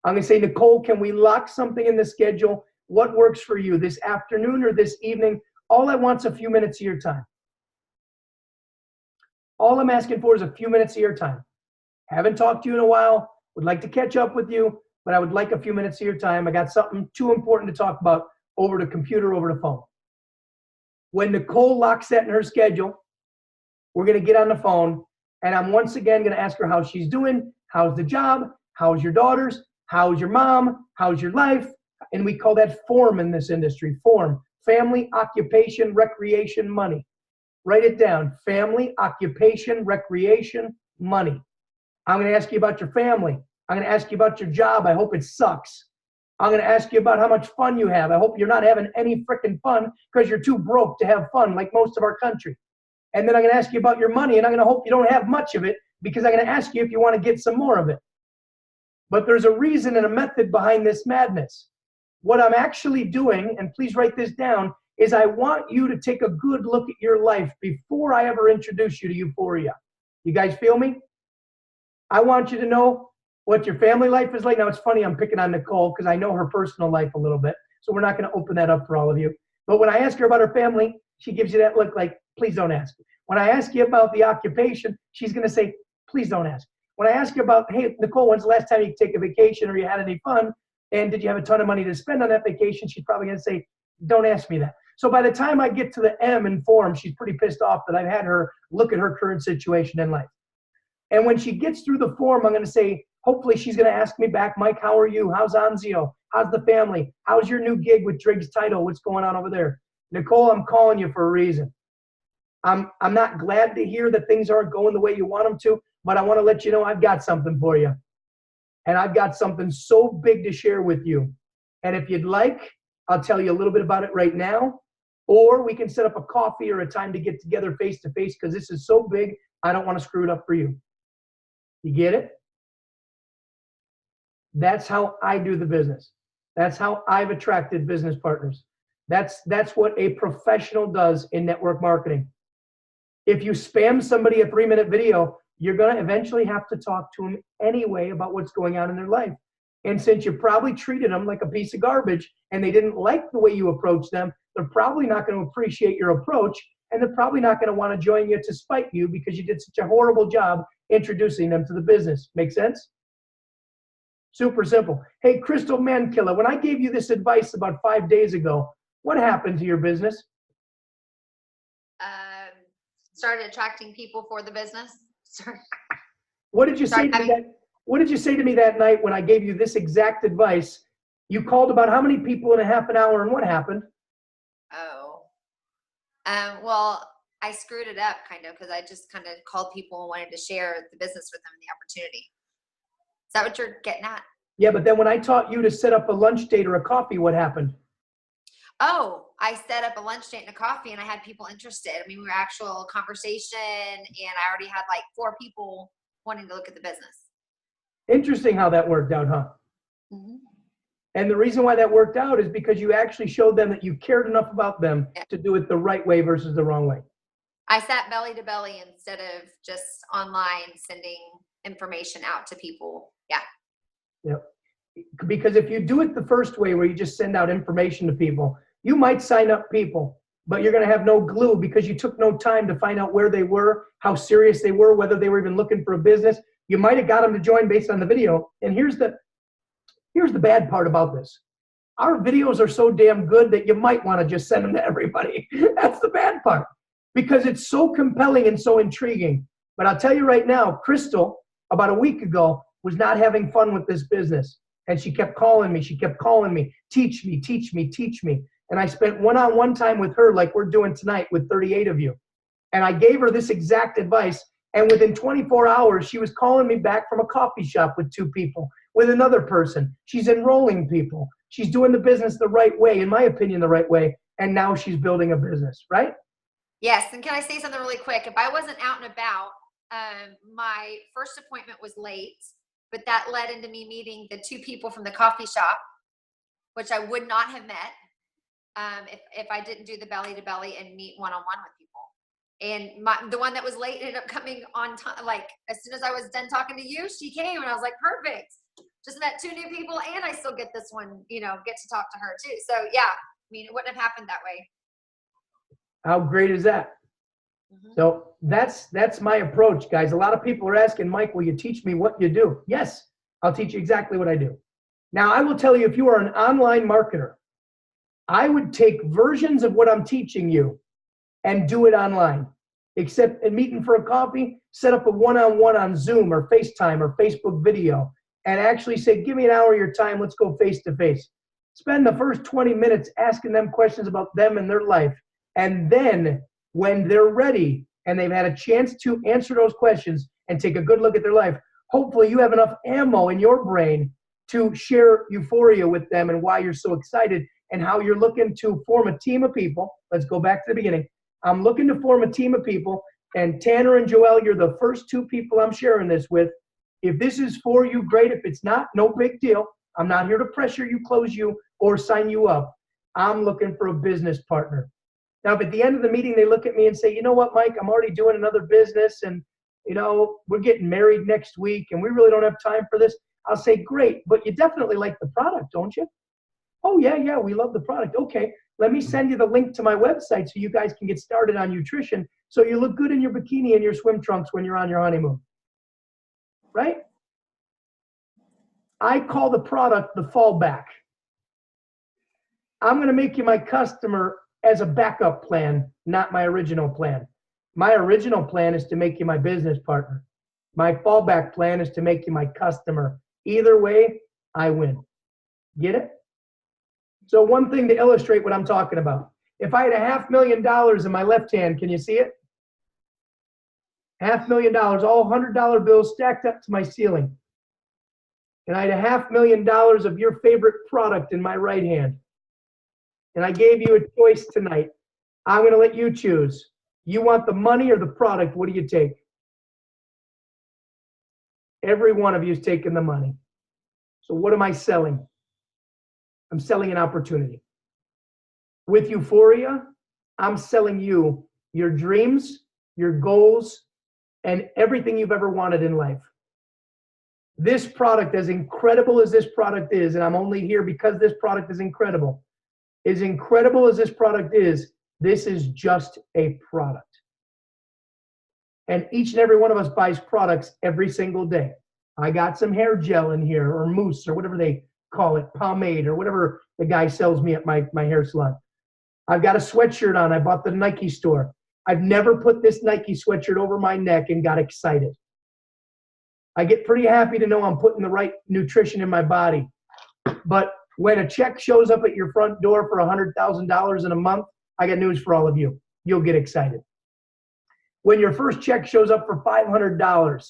I'm going to say, Nicole, can we lock something in the schedule? What works for you, this afternoon or this evening? All I want is a few minutes of your time. All I'm asking for is a few minutes of your time. Haven't talked to you in a while. Would like to catch up with you, but I would like a few minutes of your time. I got something too important to talk about over the computer, over the phone. When Nicole locks that in her schedule, we're going to get on the phone, and I'm once again going to ask her how she's doing, how's the job, how's your daughters, how's your mom, how's your life, and we call that form in this industry, form, family, occupation, recreation, money. Write it down, family, occupation, recreation, money. I'm going to ask you about your family. I'm going to ask you about your job. I hope it sucks. I'm going to ask you about how much fun you have. I hope you're not having any freaking fun because you're too broke to have fun like most of our country. And then I'm going to ask you about your money, and I'm going to hope you don't have much of it because I'm going to ask you if you want to get some more of it. But there's a reason and a method behind this madness. What I'm actually doing, and please write this down, is I want you to take a good look at your life before I ever introduce you to Euphoria. You guys feel me? I want you to know what your family life is like. Now, it's funny, I'm picking on Nicole because I know her personal life a little bit, so we're not going to open that up for all of you. But when I ask her about her family, she gives you that look like, please don't ask. When I ask you about the occupation, she's going to say, please don't ask. When I ask you about, hey, Nicole, when's the last time you take a vacation or you had any fun, and did you have a ton of money to spend on that vacation, she's probably going to say, don't ask me that. So by the time I get to the M in form, she's pretty pissed off that I've had her look at her current situation in life. And when she gets through the form, I'm going to say, hopefully she's going to ask me back, Mike, how are you? How's Anzio? How's the family? How's your new gig with Driggs Title? What's going on over there? Nicole, I'm calling you for a reason. I'm not glad to hear that things aren't going the way you want them to, but I want to let you know I've got something for you. And I've got something so big to share with you. And if you'd like, I'll tell you a little bit about it right now, or we can set up a coffee or a time to get together face to face because this is so big, I don't want to screw it up for you. You get it? That's how I do the business. That's how I've attracted business partners. That's what a professional does in network marketing. If you spam somebody a 3-minute video, you're going to eventually have to talk to them anyway about what's going on in their life. And since you probably treated them like a piece of garbage and they didn't like the way you approach them, they're probably not going to appreciate your approach, and they're probably not going to want to join you to spite you because you did such a horrible job introducing them to the business. Make sense? Super simple. Hey, Crystal Mankiller, when I gave you this advice about 5 days ago, what happened to your business? Started attracting people for the business. What did you say to me that? What did you say to me that night when I gave you this exact advice? You called about how many people in a half an hour, and what happened? Oh, well, I screwed it up kind of because I just kind of called people and wanted to share the business with them and the opportunity. Is that what you're getting at? Yeah, but then when I taught you to set up a lunch date or a coffee, what happened? Oh, I set up a lunch date and a coffee, and I had people interested. I mean, we were actual conversation, and I already had like 4 people wanting to look at the business. Interesting how that worked out, huh? Mm-hmm. And the reason why that worked out is because you actually showed them that you cared enough about them to do it the right way versus the wrong way. I sat belly to belly instead of just online sending information out to people. Yeah. Yep. Because if you do it the first way where you just send out information to people, you might sign up people, but you're going to have no glue because you took no time to find out where they were, how serious they were, whether they were even looking for a business. You might have got them to join based on the video. And here's the bad part about this. Our videos are so damn good that you might want to just send them to everybody. That's the bad part, because it's so compelling and so intriguing. But I'll tell you right now, Crystal, about a week ago, was not having fun with this business. And she kept calling me. She kept calling me, teach me, teach me, teach me. And I spent one-on-one time with her like we're doing tonight with 38 of you. And I gave her this exact advice. And within 24 hours, she was calling me back from a coffee shop with 2 people, with another person. She's enrolling people. She's doing the business the right way, in my opinion, the right way. And now she's building a business, right? Yes. And can I say something really quick? If I wasn't out and about, my first appointment was late, but that led into me meeting the 2 people from the coffee shop, which I would not have met if I didn't do the belly to belly and meet one-on-one with people. And the one that was late ended up coming on time. Like as soon as I was done talking to you, she came, and I was like, perfect. Just met 2 new people, and I still get this one, get to talk to her too. So yeah, I mean, it wouldn't have happened that way. How great is that? Mm-hmm. So that's my approach, guys. A lot of people are asking, Mike, will you teach me what you do? Yes, I'll teach you exactly what I do. Now, I will tell you, if you are an online marketer, I would take versions of what I'm teaching you and do it online. Except in meeting for a coffee, set up a one-on-one on Zoom or FaceTime or Facebook video, and actually say, give me an hour of your time, let's go face-to-face. Spend the first 20 minutes asking them questions about them and their life. And then when they're ready and they've had a chance to answer those questions and take a good look at their life, hopefully you have enough ammo in your brain to share euphoria with them and why you're so excited and how you're looking to form a team of people. Let's go back to the beginning. I'm looking to form a team of people, and Tanner and Joelle, you're the first 2 people I'm sharing this with. If this is for you, great. If it's not, no big deal. I'm not here to pressure you, close you, or sign you up. I'm looking for a business partner. Now, if at the end of the meeting, they look at me and say, you know what, Mike, I'm already doing another business, and, we're getting married next week, and we really don't have time for this. I'll say, great, but you definitely like the product, don't you? Oh, yeah, we love the product. Okay, let me send you the link to my website so you guys can get started on nutrition so you look good in your bikini and your swim trunks when you're on your honeymoon. Right? I call the product the fallback. I'm going to make you my customer as a backup plan, not my original plan. My original plan is to make you my business partner. My fallback plan is to make you my customer. Either way, I win. Get it? So one thing to illustrate what I'm talking about. If I had $500,000 in my left hand, can you see it? $500,000, all $100 bills stacked up to my ceiling. And I had $500,000 of your favorite product in my right hand. And I gave you a choice tonight. I'm going to let you choose. You want the money or the product? What do you take? Every one of you is taking the money. So what am I selling? I'm selling an opportunity. With Euphoria, I'm selling you your dreams, your goals, and everything you've ever wanted in life. This product, as incredible as this product is, and I'm only here because this product is incredible, as incredible as this product is, this is just a product. And each and every one of us buys products every single day. I got some hair gel in here, or mousse, or whatever they call it, pomade, or whatever the guy sells me at my hair salon. I've got a sweatshirt on. I bought the Nike store. I've never put this Nike sweatshirt over my neck and got excited. I get pretty happy to know I'm putting the right nutrition in my body. But when a check shows up at your front door for $100,000 in a month, I got news for all of you. You'll get excited. When your first check shows up for $500,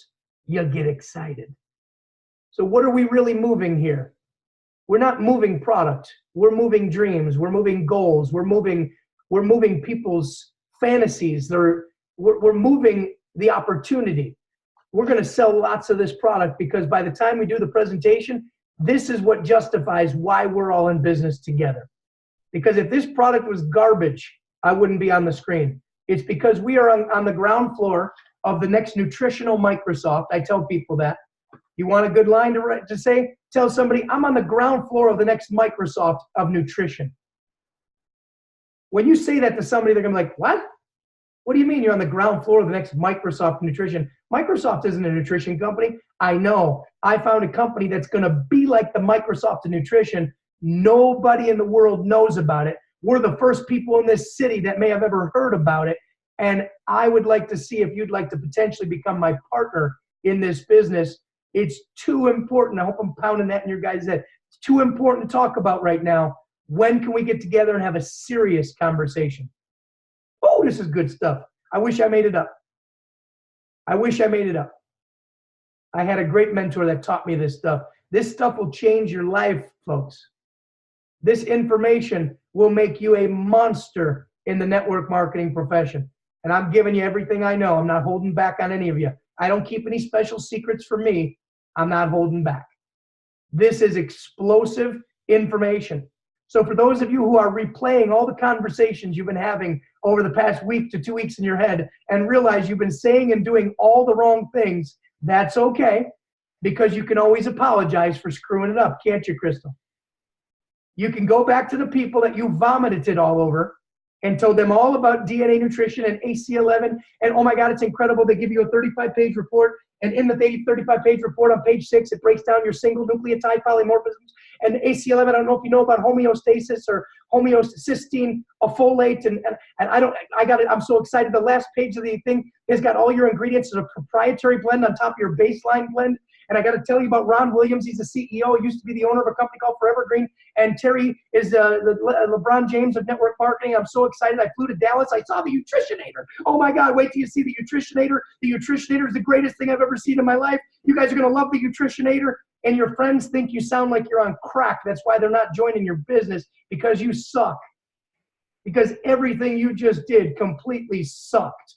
you'll get excited. So what are we really moving here? We're not moving product. We're moving dreams. We're moving goals. We're moving people's fantasies. We're moving the opportunity. We're going to sell lots of this product because by the time we do the presentation, this is what justifies why we're all in business together. Because if this product was garbage, I wouldn't be on the screen. It's because we are on the ground floor of the next nutritional Microsoft. I tell people that. You want a good line to say? Tell somebody, I'm on the ground floor of the next Microsoft of nutrition. When you say that to somebody, they're going to be like, what? What do you mean you're on the ground floor of the next Microsoft nutrition? Microsoft isn't a nutrition company. I know. I found a company that's going to be like the Microsoft of nutrition, Nobody in the world knows about it. We're the first people in this city that may have ever heard about it. And I would like to see if you'd like to potentially become my partner in this business. It's too important. I hope I'm pounding that in your guys' head. It's too important to talk about right now. When can we get together and have a serious conversation? Oh, this is good stuff. I wish I made it up. I wish I made it up. I had a great mentor that taught me this stuff. This stuff will change your life, folks. This information will make you a monster in the network marketing profession. And I'm giving you everything I know. I'm not holding back on any of you. I don't keep any special secrets from me. I'm not holding back. This is explosive information. So for those of you who are replaying all the conversations you've been having over the past week to 2 weeks in your head and realize you've been saying and doing all the wrong things, that's okay, because you can always apologize for screwing it up, can't you, Crystal? You can go back to the people that you vomited it all over and told them all about DNA nutrition and AC11, and oh my God, it's incredible. They give you a 35-page report, and in the 35-page report on page 6, it breaks down your single nucleotide polymorphisms. And AC11, I don't know if you know about homeostasis or homeocysteine, a folate, and I got it. I'm so excited. The last page of the thing has got all your ingredients. It's a proprietary blend on top of your baseline blend. And I got to tell you about Ron Williams. He's the CEO. He used to be the owner of a company called Forever Green. And Terry is the LeBron James of network marketing. I'm so excited. I flew to Dallas. I saw the Nutritionator. Oh my God, wait till you see the Nutritionator. The Nutritionator is the greatest thing I've ever seen in my life. You guys are going to love the Nutritionator. And your friends think you sound like you're on crack. That's why they're not joining your business, because you suck. Because everything you just did completely sucked.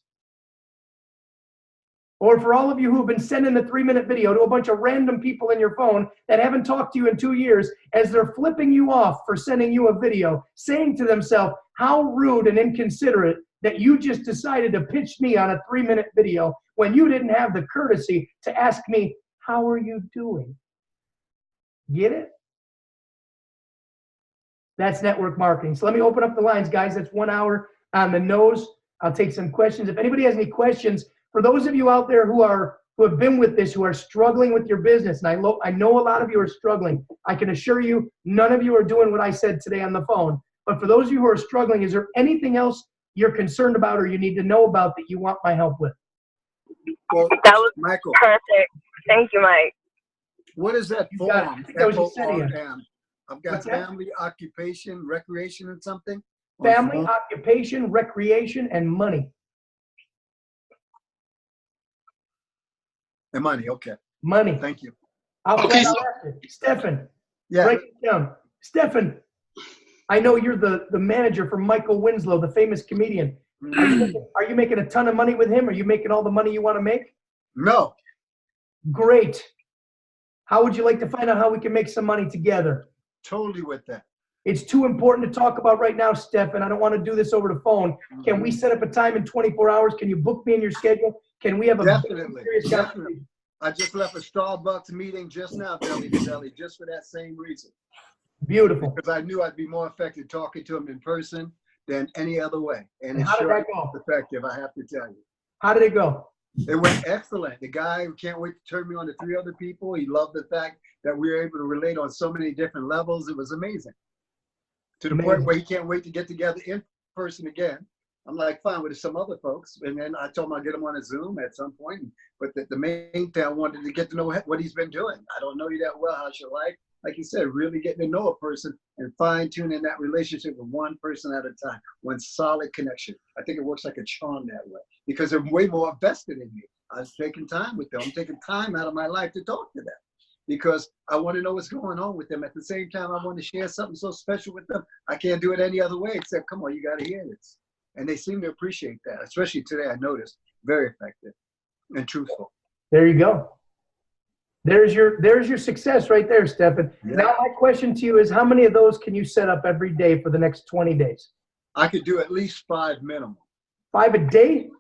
Or for all of you who have been sending the 3-minute video to a bunch of random people in your phone that haven't talked to you in 2 years, as they're flipping you off for sending you a video, saying to themselves, how rude and inconsiderate that you just decided to pitch me on a 3-minute video when you didn't have the courtesy to ask me, how are you doing? Get it? That's network marketing. So let me open up the lines, guys. That's 1 hour on the nose. I'll take some questions. If anybody has any questions, for those of you out there who have been with this, who are struggling with your business, and I know a lot of you are struggling. I can assure you, none of you are doing what I said today on the phone. But for those of you who are struggling, is there anything else you're concerned about or you need to know about that you want my help with? Well, that was Michael, perfect. Thank you, Mike. what is that form? that was Yesenia. FORM. I've got What's that? family, occupation, recreation, and something. Family, occupation, recreation, and money. And money. Okay. Money. Thank you. Okay. Stefan, Yeah. write it down. Stefan, I know you're the manager for Michael Winslow, the famous comedian. Are you making a ton of money with him? Are you making all the money you want to make? No. Great. How would you like to find out how we can make some money together? Totally with that. It's too important to talk about right now, Stefan. I don't want to do this over the phone. Can we set up a time in 24 hours? Can you book me in your schedule? Can we have a serious conversation? I just left a Starbucks meeting just now, belly to belly, just for that same reason. Beautiful. Because I knew I'd be more effective talking to him in person than any other way. And how did that go? Effective, I have to tell you. How did it go? It went excellent. The guy can't wait to turn me on to 3 other people. He loved the fact that we were able to relate on so many different levels. It was amazing. To the point where he can't wait to get together in person again. I'm like, fine, with some other folks. And then I told him I'd get him on a Zoom at some point. But the main thing, I wanted to get to know what he's been doing. I don't know you that well. How's your life? Like you said, really getting to know a person and fine-tuning that relationship with one person at a time, one solid connection. I think it works like a charm that way because they're way more invested in me. I was taking time with them. I'm taking time out of my life to talk to them because I want to know what's going on with them. At the same time, I want to share something so special with them. I can't do it any other way except, come on, you got to hear this. And they seem to appreciate that, especially today, I noticed. Very effective and truthful. There you go. There's your success right there, Stefan. Yeah. Now my question to you is, how many of those can you set up every day for the next 20 days? I could do at least 5 minimum. 5 a day?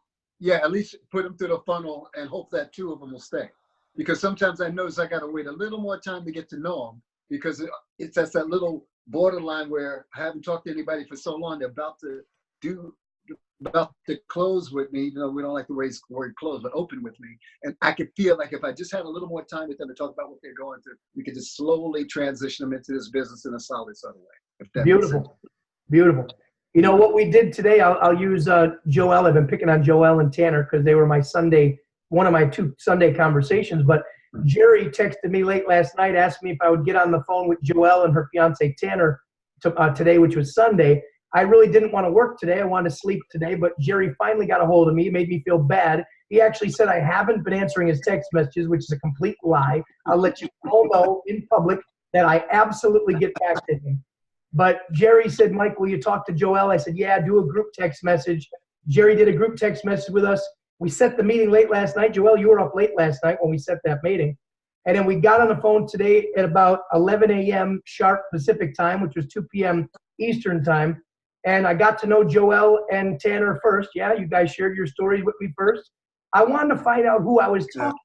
Yeah, at least put them through the funnel and hope that 2 of them will stay. Because sometimes I notice I got to wait a little more time to get to know them because it's at that little borderline where I haven't talked to anybody for so long. They're about to do about to close with me. You know, we don't like the word close, but open with me. And I could feel like if I just had a little more time with them to talk about what they're going through, we could just slowly transition them into this business in a solid sort of way. If that makes sense. Beautiful. Beautiful. You know what we did today? I'll use Joel. I've been picking on Joel and Tanner because they were one of my 2 Sunday conversations. But Jerry texted me late last night, asked me if I would get on the phone with Joel and her fiance Tanner today, which was Sunday. I really didn't want to work today. I wanted to sleep today, but Jerry finally got a hold of me. It made me feel bad. He actually said I haven't been answering his text messages, which is a complete lie. I'll let you all know in public that I absolutely get back to him. But Jerry said, Mike, will you talk to Joel? I said, yeah, do a group text message. Jerry did a group text message with us. We set the meeting late last night. Joel, you were up late last night when we set that meeting. And then we got on the phone today at about 11 a.m. sharp Pacific time, which was 2 p.m. Eastern time. And I got to know Joel and Tanner first. Yeah, you guys shared your stories with me first. I wanted to find out who I was talking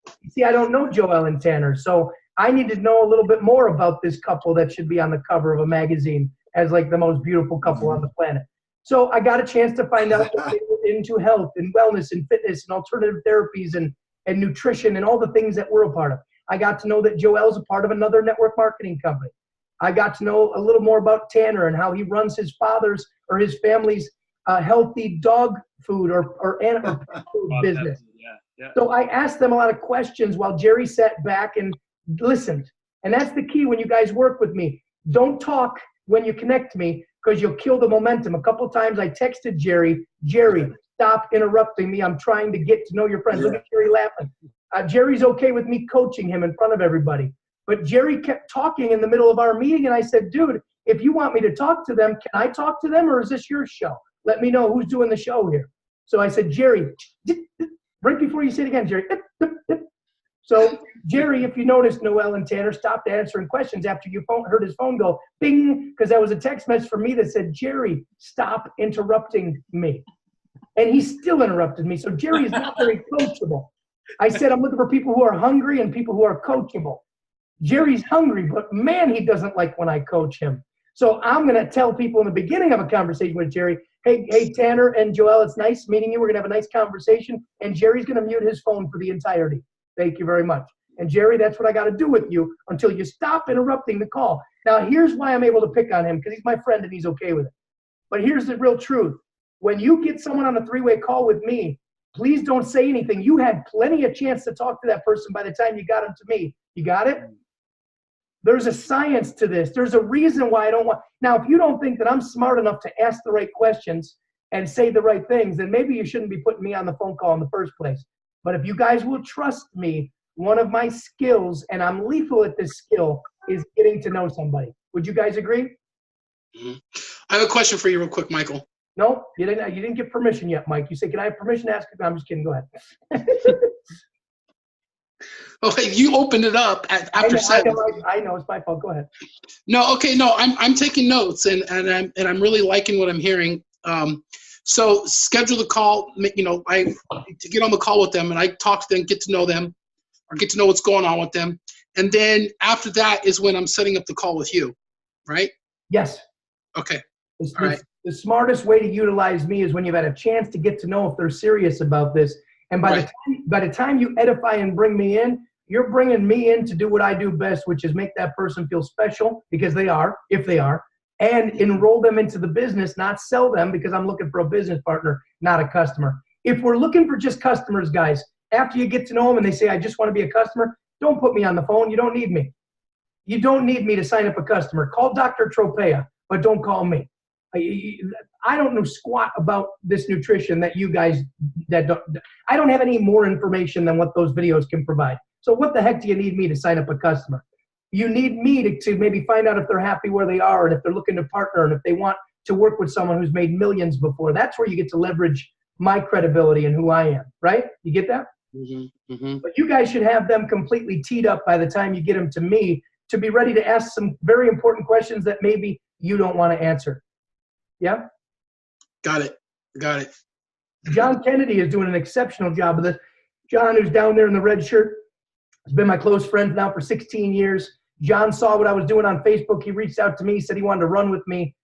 to. You see, I don't know Joel and Tanner, so I need to know a little bit more about this couple that should be on the cover of a magazine as like the most beautiful couple on the planet. So I got a chance to find out that they were into health and wellness and fitness and alternative therapies and nutrition and all the things that we're a part of. I got to know that Joel's a part of another network marketing company. I got to know a little more about Tanner and how he runs his father's or his family's healthy dog food or animal food business. Yeah. So I asked them a lot of questions while Jerry sat back and listened. And that's the key when you guys work with me. Don't talk when you connect to me because you'll kill the momentum. A couple of times I texted Jerry, stop interrupting me. I'm trying to get to know your friends. Look at Jerry laughing. Jerry's okay with me coaching him in front of everybody. But Jerry kept talking in the middle of our meeting, and I said, dude, if you want me to talk to them, can I talk to them, or is this your show? Let me know who's doing the show here. So I said, Jerry, right before you say it again, Jerry. So Jerry, if you noticed, Noel and Tanner stopped answering questions after you heard his phone go bing, because that was a text message from me that said, Jerry, stop interrupting me. And he still interrupted me. So Jerry is not very coachable. I said, I'm looking for people who are hungry and people who are coachable. Jerry's hungry, but man, he doesn't like when I coach him. So I'm going to tell people in the beginning of a conversation with Jerry, hey, Tanner and Joel, it's nice meeting you. We're going to have a nice conversation. And Jerry's going to mute his phone for the entirety. Thank you very much. And Jerry, that's what I got to do with you until you stop interrupting the call. Now, here's why I'm able to pick on him, because he's my friend and he's okay with it. But here's the real truth. When you get someone on a 3-way call with me, please don't say anything. You had plenty of chance to talk to that person by the time you got them to me. You got it? There's a science to this. There's a reason why I don't want. Now, if you don't think that I'm smart enough to ask the right questions and say the right things, then maybe you shouldn't be putting me on the phone call in the first place. But if you guys will trust me, one of my skills, and I'm lethal at this skill, is getting to know somebody. Would you guys agree? Mm-hmm. I have a question for you real quick, Michael. No, you didn't get permission yet, Mike. You said, can I have permission to ask you? I'm just kidding. Go ahead. Okay, you opened it up after 7. I know, it's my fault. Go ahead. No, okay, no, I'm taking notes and I'm really liking what I'm hearing. So schedule the call. You know, to get on the call with them, and I talk to them, get to know them, or get to know what's going on with them, and then after that is when I'm setting up the call with you, right? Yes. Okay. All right. The smartest way to utilize me is when you've had a chance to get to know if they're serious about this. And by the time you edify and bring me in, you're bringing me in to do what I do best, which is make that person feel special, because they are, if they are, and enroll them into the business, not sell them, because I'm looking for a business partner, not a customer. If we're looking for just customers, guys, after you get to know them and they say, I just want to be a customer, don't put me on the phone. You don't need me. You don't need me to sign up a customer. Call Dr. Tropea, but don't call me. I don't know squat about this nutrition that you guys I don't have any more information than what those videos can provide. So what the heck do you need me to sign up a customer? You need me to maybe find out if they're happy where they are and if they're looking to partner and if they want to work with someone who's made millions before. That's where you get to leverage my credibility and who I am, right? You get that? Mm-hmm. Mm-hmm. But you guys should have them completely teed up by the time you get them to me to be ready to ask some very important questions that maybe you don't want to answer. Yeah? Got it. John Kennedy is doing an exceptional job of this. John, who's down there in the red shirt, has been my close friend now for 16 years. John saw what I was doing on Facebook. He reached out to me, said he wanted to run with me.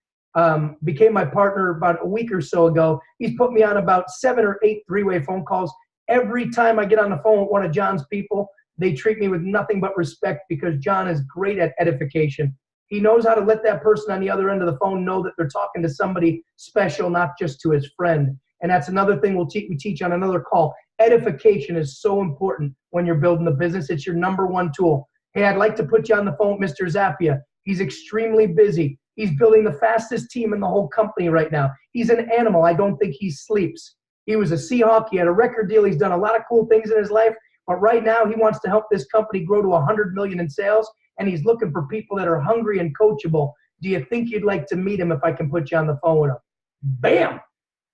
became my partner about a week or so ago. He's put me on about 7 or 8 three-way phone calls. Every time I get on the phone with one of John's people, they treat me with nothing but respect because John is great at edification. He knows how to let that person on the other end of the phone know that they're talking to somebody special, not just to his friend. And that's another thing we teach on another call. Edification is so important when you're building a business. It's your number one tool. Hey, I'd like to put you on the phone with Mr. Zappia. He's extremely busy. He's building the fastest team in the whole company right now. He's an animal. I don't think he sleeps. He was a Seahawk. He had a record deal. He's done a lot of cool things in his life. But right now, he wants to help this company grow to 100 million in sales. And he's looking for people that are hungry and coachable. Do you think you'd like to meet him if I can put you on the phone with him? Bam!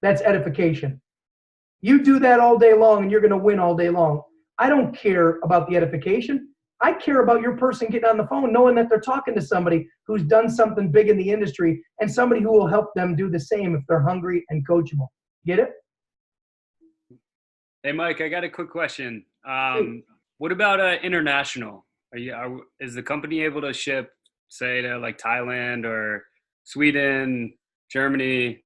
That's edification. You do that all day long and you're going to win all day long. I don't care about the edification. I care about your person getting on the phone knowing that they're talking to somebody who's done something big in the industry and somebody who will help them do the same if they're hungry and coachable. Get it? Hey, Mike, I got a quick question. What about international? Is the company able to ship, say, to like Thailand or Sweden, Germany?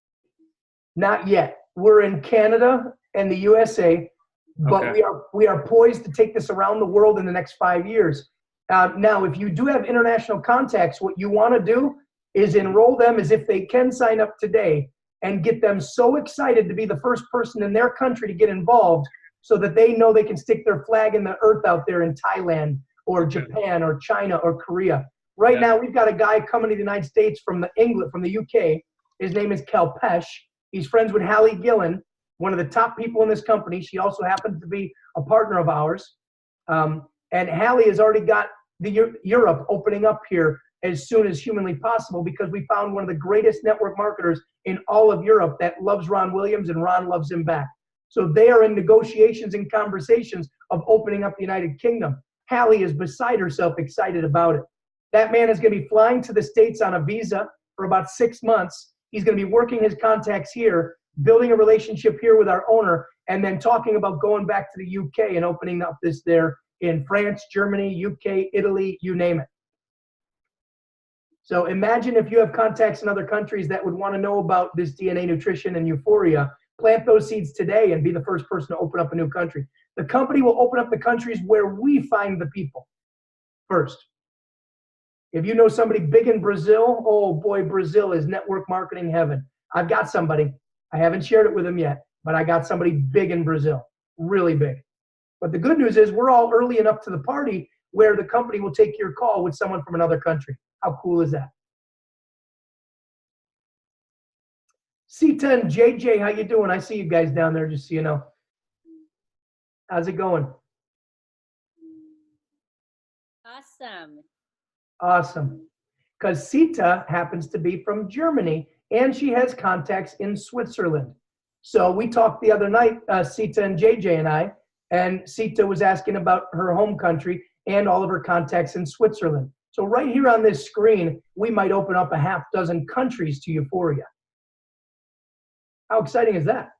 Not yet. We're in Canada and the USA, but Okay. we are poised to take this around the world in the next 5 years. Now, if you do have international contacts, what you want to do is enroll them as if they can sign up today and get them so excited to be the first person in their country to get involved so that they know they can stick their flag in the earth out there in Thailand or Japan or China or Korea. Right now, we've got a guy coming to the United States from the UK. His name is Kalpesh. He's friends with Hallie Gillen, one of the top people in this company. She also happens to be a partner of ours. And Hallie has already got Europe opening up here as soon as humanly possible because we found one of the greatest network marketers in all of Europe that loves Ron Williams and Ron loves him back. So they are in negotiations and conversations of opening up the United Kingdom. Hallie is beside herself excited about it. That man is going to be flying to the States on a visa for about 6 months. He's going to be working his contacts here, building a relationship here with our owner, and then talking about going back to the UK and opening up this there in France, Germany, UK, Italy, you name it. So imagine if you have contacts in other countries that would want to know about this DNA nutrition and euphoria. Plant those seeds today and be the first person to open up a new country. The company will open up the countries where we find the people first. If you know somebody big in Brazil, oh boy, Brazil is network marketing heaven. I've got somebody. I haven't shared it with them yet, but I got somebody big in Brazil, really big. But the good news is we're all early enough to the party where the company will take your call with someone from another country. How cool is that? C10, JJ, how you doing? I see you guys down there, just so you know. How's it going? Awesome. Awesome. Because Sita happens to be from Germany, and she has contacts in Switzerland. So we talked the other night, Sita and JJ and I, and Sita was asking about her home country and all of her contacts in Switzerland. So right here on this screen, we might open up a half dozen countries to Euphoria. How exciting is that?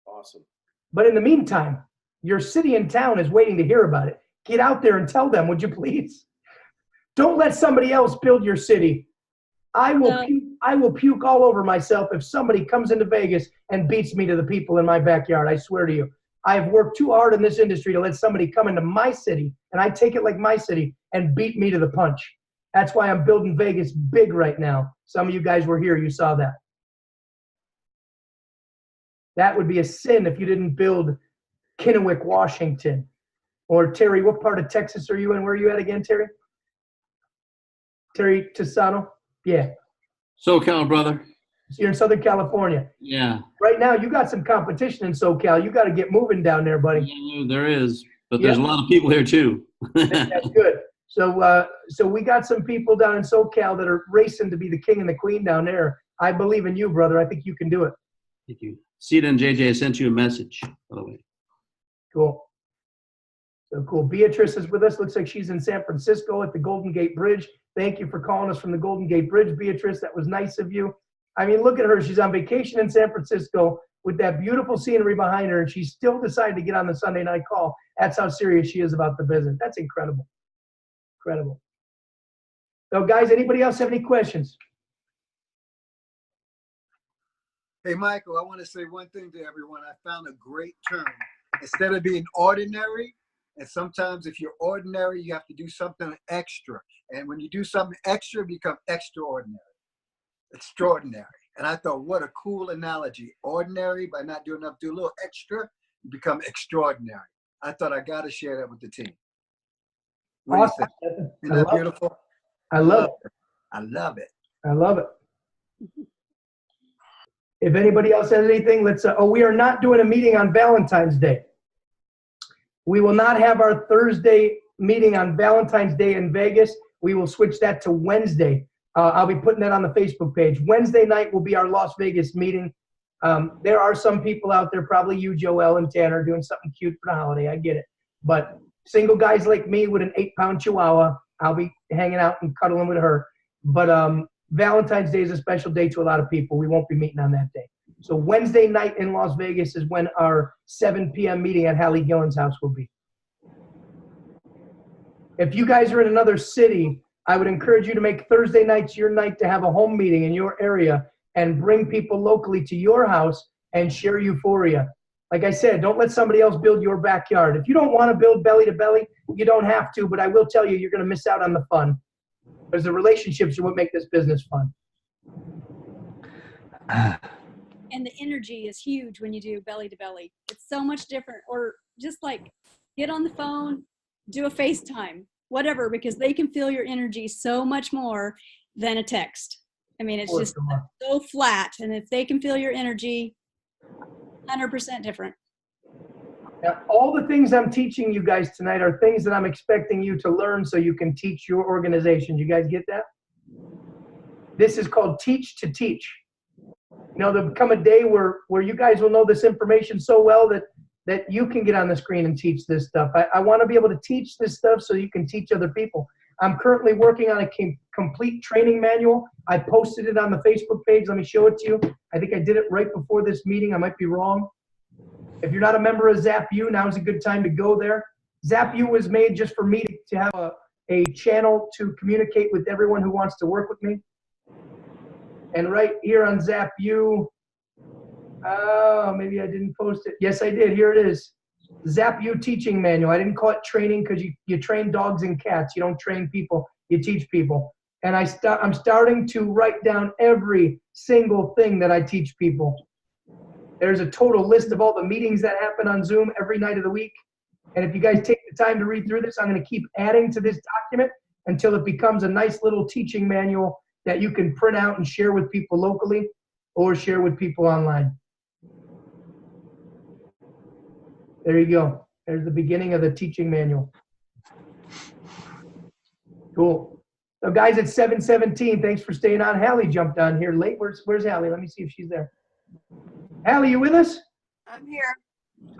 Awesome. But in the meantime, your city and town is waiting to hear about it. Get out there and tell them, would you please? Don't let somebody else build your city. I will puke all over myself if somebody comes into Vegas and beats me to the people in my backyard. I swear to you. I have worked too hard in this industry to let somebody come into my city, and I take it like my city, and beat me to the punch. That's why I'm building Vegas big right now. Some of you guys were here. You saw that. That would be a sin if you didn't build Kennewick, Washington. Or Terry, what part of Texas are you in? Where are you at again, Terry? Terry Tisano? Yeah. SoCal, brother. So you're in Southern California. Yeah. Right now, you got some competition in SoCal. You got to get moving down there, buddy. Yeah, there is. But there's a lot of people here, too. That's good. So we got some people down in SoCal that are racing to be the king and the queen down there. I believe in you, brother. I think you can do it. Thank you. Sita and JJ sent you a message, by the way. Cool. So cool. Beatrice is with us. Looks like she's in San Francisco at the Golden Gate Bridge. Thank you for calling us from the Golden Gate Bridge, Beatrice. That was nice of you. I mean, look at her. She's on vacation in San Francisco with that beautiful scenery behind her, and she still decided to get on the Sunday night call. That's how serious she is about the business. That's incredible. Incredible. So, guys, anybody else have any questions? Hey, Michael, I want to say one thing to everyone. I found a great term. Instead of being ordinary, and sometimes if you're ordinary, you have to do something extra. And when you do something extra, you become extraordinary, extraordinary. And I thought, what a cool analogy. Ordinary, by not doing enough, do a little extra, you become extraordinary. I thought I got to share that with the team. What do you Awesome. think? Isn't that beautiful? I love it. I love it. I love it. If anybody else has anything, let's, we are not doing a meeting on Valentine's Day. We will not have our Thursday meeting on Valentine's Day in Vegas. We will switch that to Wednesday. I'll be putting that on the Facebook page. Wednesday night will be our Las Vegas meeting. There are some people out there, probably you, Joel and Tanner, doing something cute for the holiday. I get it. But single guys like me with an 8-pound chihuahua, I'll be hanging out and cuddling with her. But Valentine's Day is a special day to a lot of people. We won't be meeting on that day. So Wednesday night in Las Vegas is when our 7 p.m. meeting at Hallie Gillen's house will be. If you guys are in another city, I would encourage you to make Thursday nights your night to have a home meeting in your area and bring people locally to your house and share euphoria. Like I said, don't let somebody else build your backyard. If you don't want to build belly to belly, you don't have to, but I will tell you, you're going to miss out on the fun. Because the relationships are what make this business fun. And the energy is huge when you do belly to belly. It's so much different. Or just like get on the phone, do a FaceTime, whatever, because they can feel your energy so much more than a text. I mean, it's just so flat. And if they can feel your energy, 100% different. Now, all the things I'm teaching you guys tonight are things that I'm expecting you to learn so you can teach your organization. You guys get that? This is called teach to teach. You know, there'll come a day where you guys will know this information so well that you can get on the screen and teach this stuff. I want to be able to teach this stuff so you can teach other people. I'm currently working on a complete training manual. I posted it on the Facebook page. Let me show it to you. I think I did it right before this meeting. I might be wrong. If you're not a member of ZapU, now is a good time to go there. ZapU was made just for me to have a channel to communicate with everyone who wants to work with me. And right here on ZapU, oh, maybe I didn't post it. Yes, I did. Here it is. ZapU teaching manual. I didn't call it training because you train dogs and cats. You don't train people. You teach people. And I'm starting to write down every single thing that I teach people. There's a total list of all the meetings that happen on Zoom every night of the week. And if you guys take the time to read through this, I'm going to keep adding to this document until it becomes a nice little teaching manual that you can print out and share with people locally or share with people online. There you go. There's the beginning of the teaching manual. Cool. So guys, it's 7:17. Thanks for staying on. Hallie jumped on here late. Where's Hallie? Let me see if she's there. Hallie, you with us? I'm here.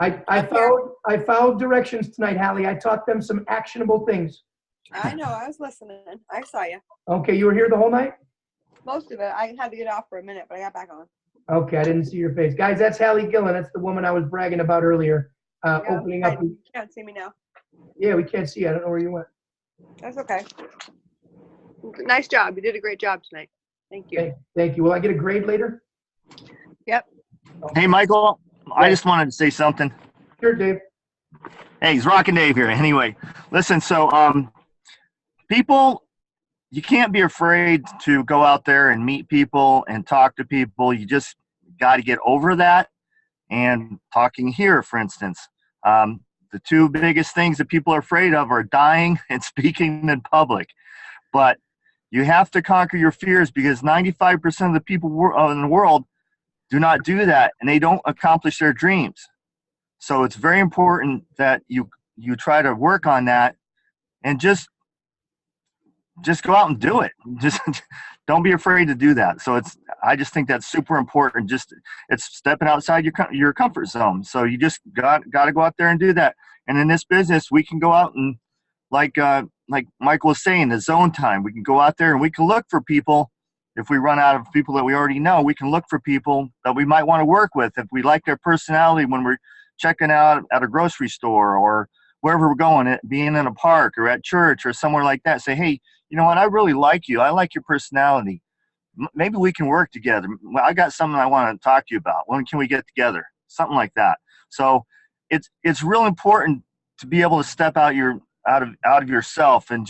I followed directions tonight, Hallie. I taught them some actionable things. I know. I was listening. I saw you. Okay, you were here the whole night? Most of it. I had to get off for a minute, but I got back on. Okay, I didn't see your face. Guys, that's Hallie Gillen. That's the woman I was bragging about earlier. Opening up. You can't see me now. Yeah, we can't see you. I don't know where you went. That's okay. Nice job. You did a great job tonight. Thank you. Okay, thank you. Will I get a grade later? Yep. Hey, Michael, I just wanted to say something. Sure, Dave. Hey, it's Rockin' Dave here. Anyway, listen, so people, you can't be afraid to go out there and meet people and talk to people. You just got to get over that. And talking here, for instance, the two biggest things that people are afraid of are dying and speaking in public. But you have to conquer your fears because 95% of the people in the world do not do that, and they don't accomplish their dreams. So it's very important that you try to work on that and just go out and do it. Just don't be afraid to do that. So I just think that's super important. It's stepping outside your comfort zone. So you just got to go out there and do that. And in this business, we can go out and like Michael was saying, the zone time, we can go out there and we can look for people. If we run out of people that we already know, we can look for people that we might want to work with. If we like their personality when we're checking out at a grocery store or wherever we're going, being in a park or at church or somewhere like that, say, hey, you know what, I really like you. I like your personality. maybe we can work together. Well, I got something I want to talk to you about. When can we get together? Something like that. So it's real important to be able to step out of yourself and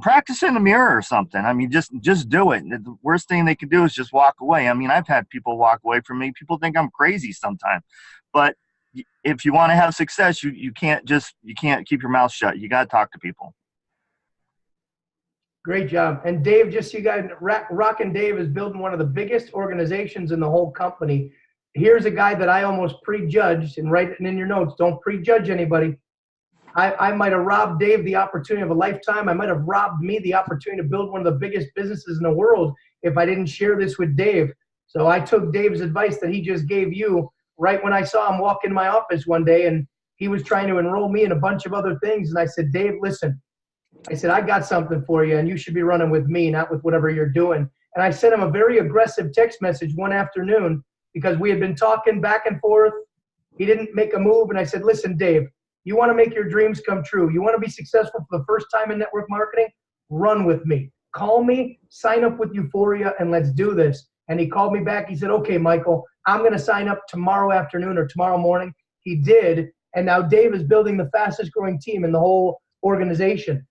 practice in the mirror or something. I mean, just do it. The worst thing they can do is just walk away. I mean, I've had people walk away from me. People think I'm crazy sometimes, but if you want to have success, you can't keep your mouth shut. You got to talk to people. Great job. And Dave, just so you guys, Rockin' Dave is building one of the biggest organizations in the whole company. Here's a guy that I almost prejudged, and write it in your notes. Don't prejudge anybody. I might have robbed Dave the opportunity of a lifetime. I might have robbed me the opportunity to build one of the biggest businesses in the world if I didn't share this with Dave. So I took Dave's advice that he just gave you right when I saw him walk in my office one day, and he was trying to enroll me in a bunch of other things. And I said, Dave, listen, I said, I got something for you, and you should be running with me, not with whatever you're doing. And I sent him a very aggressive text message one afternoon because we had been talking back and forth. He didn't make a move. And I said, listen, Dave, you want to make your dreams come true. You want to be successful for the first time in network marketing? Run with me. Call me, sign up with Euphoria, and let's do this. And he called me back. He said, okay, Michael, I'm going to sign up tomorrow afternoon or tomorrow morning. He did. And now Dave is building the fastest growing team in the whole organization.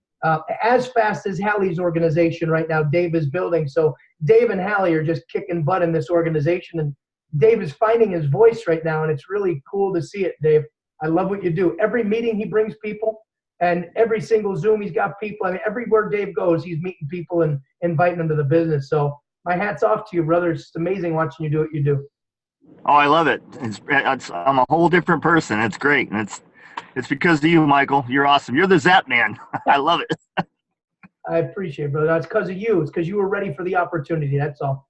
As fast as Hallie's organization right now, Dave is building. So Dave and Hallie are just kicking butt in this organization. And Dave is finding his voice right now. And it's really cool to see it, Dave. I love what you do. Every meeting he brings people, and every single Zoom he's got people. I mean, everywhere Dave goes, he's meeting people and inviting them to the business. So my hat's off to you, brother. It's amazing watching you do what you do. Oh, I love it. I'm a whole different person. It's great. And it's because of you, Michael. You're awesome. You're the Zap man. I love it. I appreciate it, brother. That's because of you. It's because you were ready for the opportunity. That's all.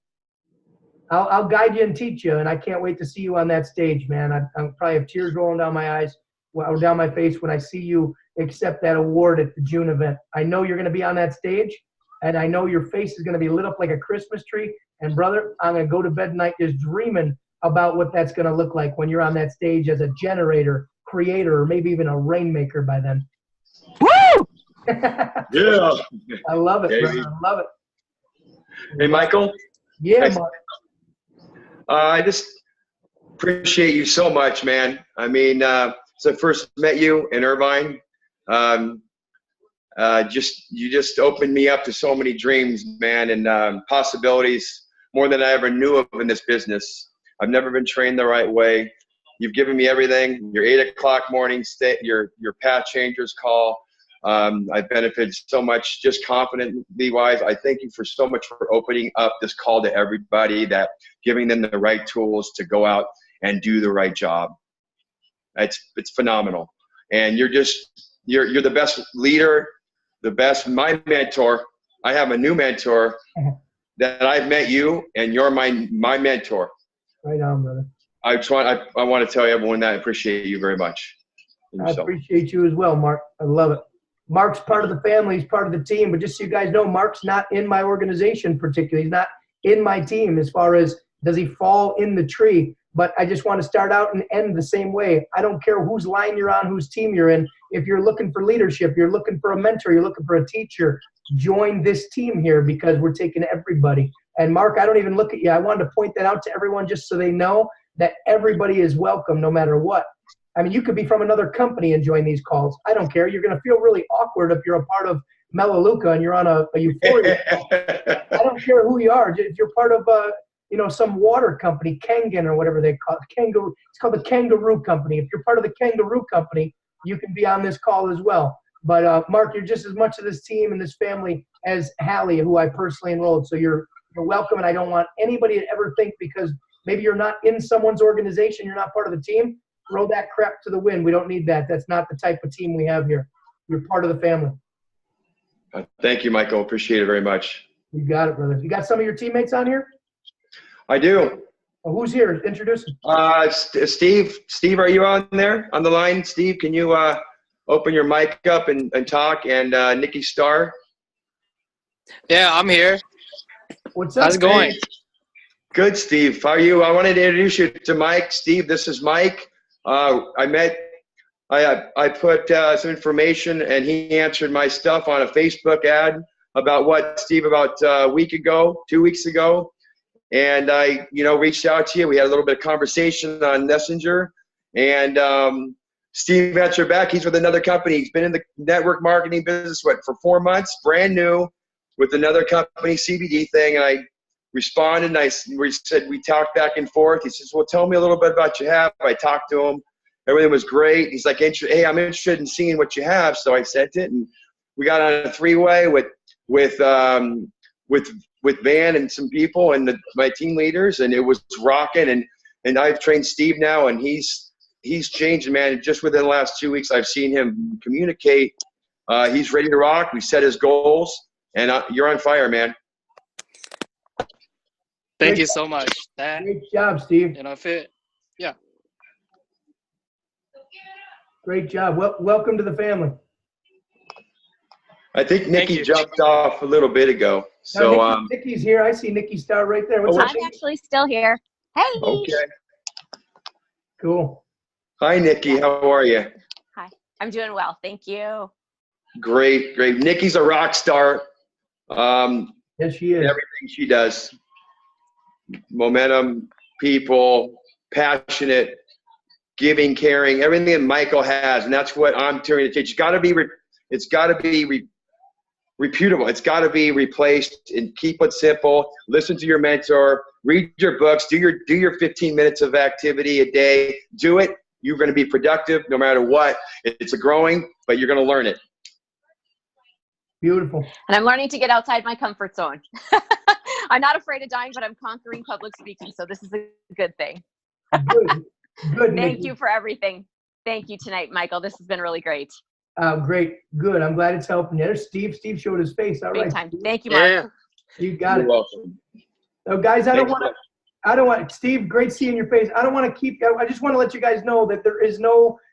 I'll guide you and teach you, and I can't wait to see you on that stage, man. I probably have tears rolling down my eyes, or down my face when I see you accept that award at the June event. I know you're going to be on that stage, and I know your face is going to be lit up like a Christmas tree. And brother, I'm going to go to bed tonight just dreaming about what that's going to look like when you're on that stage as a generator, creator, or maybe even a rainmaker by then. Woo! Yeah. I love it, Yeah, brother. I love it. Hey, Michael. Yeah, Thanks. Mark. I just appreciate you so much, man. I mean, since I first met you in Irvine, you just opened me up to so many dreams, man, and possibilities more than I ever knew of in this business. I've never been trained the right way. You've given me everything. Your 8 o'clock morning your path changers call. I've benefited so much, just confidently wise. I thank you for so much for opening up this call to everybody, that giving them the right tools to go out and do the right job. It's phenomenal. And you're the best leader, my mentor. I have a new mentor that I've met you, and you're my mentor. Right on, brother. I want to tell everyone that I appreciate you very much. I appreciate you as well, Mark. I love it. Mark's part of the family. He's part of the team. But just so you guys know, Mark's not in my organization particularly. He's not in my team as far as does he fall in the tree. But I just want to start out and end the same way. I don't care whose line you're on, whose team you're in. If you're looking for leadership, you're looking for a mentor, you're looking for a teacher, join this team here because we're taking everybody. And Mark, I don't even look at you. I wanted to point that out to everyone just so they know that everybody is welcome no matter what. I mean, you could be from another company and join these calls. I don't care. You're going to feel really awkward if you're a part of Melaleuca and you're on a Euphoria call. I don't care who you are. If you're part of some water company, Kangen or whatever they call it, Kangaroo. It's called the Kangaroo Company. If you're part of the Kangaroo Company, you can be on this call as well. But Mark, you're just as much of this team and this family as Hallie, who I personally enrolled. So you're welcome, and I don't want anybody to ever think because maybe you're not in someone's organization, you're not part of the team, throw that crap to the wind. We don't need that. That's not the type of team we have here. You're part of the family. Thank you, Michael. Appreciate it very much. You got it, brother. You got some of your teammates on here? I do. Well, who's here? Introduce them. Steve. Steve, are you on there on the line? Steve, can you open your mic up and talk? And Nikki Starr. Yeah, I'm here. What's up? How's it going? Good, Steve. How are you? I wanted to introduce you to Mike. Steve, this is Mike. I put some information, and he answered my stuff on a Facebook ad about Steve, about a week ago, 2 weeks ago. And I, reached out to you. We had a little bit of conversation on Messenger. And Steve got your back. He's with another company. He's been in the network marketing business, for 4 months, brand new, with another company, CBD thing. And I responded, and we talked back and forth. He says, well, tell me a little bit about what you have. I talked to him. Everything was great. He's like, hey, I'm interested in seeing what you have. So I sent it, and we got on a three-way with Van and some people and my team leaders, and it was rocking. And I've trained Steve now, and he's changed, man. Just within the last 2 weeks, I've seen him communicate. He's ready to rock. We set his goals, and you're on fire, man. Thank you so much. Great job, Steve. Yeah. Great job. Welcome to the family. I think Nikki jumped off a little bit ago. So no, Nikki's here. I see Nikki's star right there. What's up, I'm actually still here. Hey. Okay. Cool. Hi, Nikki. How are you? Hi. I'm doing well. Thank you. Great. Nikki's a rock star. Yes, she is. Everything she does. Momentum, people, passionate, giving, caring, everything that Michael has, and that's what I'm trying to teach. It's got to be reputable. It's got to be replaced, and keep it simple. Listen to your mentor. Read your books. Do your 15 minutes of activity a day. Do it. You're going to be productive no matter what. It's a growing, but you're going to learn it. Beautiful. And I'm learning to get outside my comfort zone. I'm not afraid of dying, but I'm conquering public speaking, so this is a good thing. Good. Thank you for everything. Thank you tonight, Michael. This has been really great. Great. Good. I'm glad it's helping you. There's Steve. Steve showed his face. All right. Time. Thank you, Mark. Yeah. You got it. You're welcome. So, guys, I don't want Steve, great seeing your face. I don't want to I just want to let you guys know that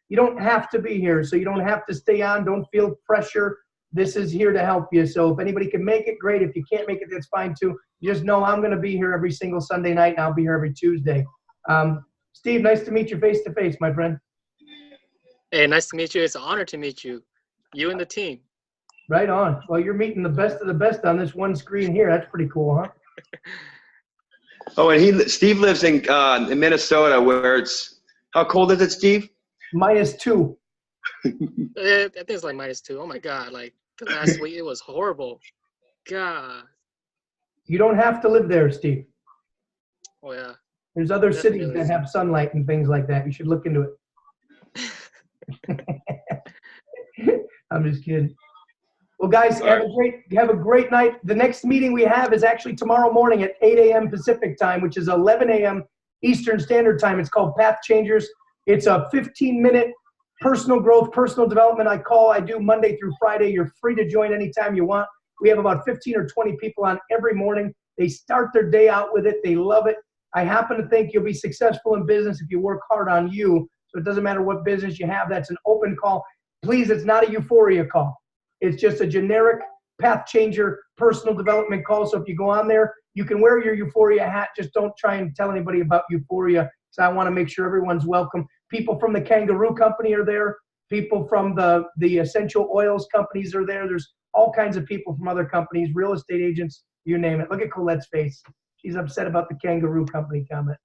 you don't have to be here. So you don't have to stay on. Don't feel pressure. This is here to help you. So if anybody can make it, great. If you can't make it, that's fine too. Just know I'm going to be here every single Sunday night, and I'll be here every Tuesday. Steve, nice to meet you face to face, my friend. Hey, nice to meet you. It's an honor to meet you. You and the team. Right on. Well, you're meeting the best of the best on this one screen here. That's pretty cool, huh? Oh, and Steve lives in Minnesota, where it's, how cold is it, Steve? -2. I think it's like -2. Oh my God. Like last week, it was horrible. God. You don't have to live there, Steve. Oh yeah. There's other cities that have sunlight and things like that. You should look into it. I'm just kidding. Well, guys, have a great night. The next meeting we have is actually tomorrow morning at 8 a.m. Pacific time, which is 11 a.m. Eastern Standard Time. It's called Path Changers. It's a 15-minute personal growth, personal development I do Monday through Friday. You're free to join anytime you want. We have about 15 or 20 people on every morning. They start their day out with it. They love it. I happen to think you'll be successful in business if you work hard on you. So it doesn't matter what business you have. That's an open call. Please, it's not a euphoria call. It's just a generic path changer personal development call. So if you go on there, you can wear your euphoria hat. Just don't try and tell anybody about euphoria. So I want to make sure everyone's welcome. People from the Kangaroo Company are there. People from the essential oils companies are there. There's all kinds of people from other companies, real estate agents, you name it. Look at Colette's face. She's upset about the Kangaroo Company comment.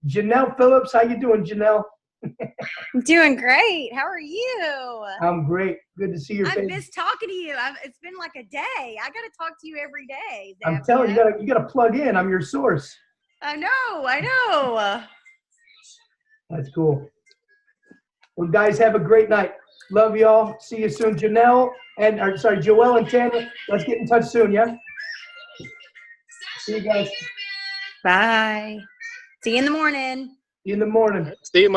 Janelle Phillips, how you doing, Janelle? I'm doing great. How are you? I'm great. Good to see your face. I miss talking to you. It's been like a day. I got to talk to you every day. I'm telling you, you got to plug in. I'm your source. I know. That's cool. Well, guys, have a great night. Love y'all. See you soon. Joelle and Tanya, let's get in touch soon, yeah? See you guys. Bye. See you in the morning. See you in the morning. See you, Mike.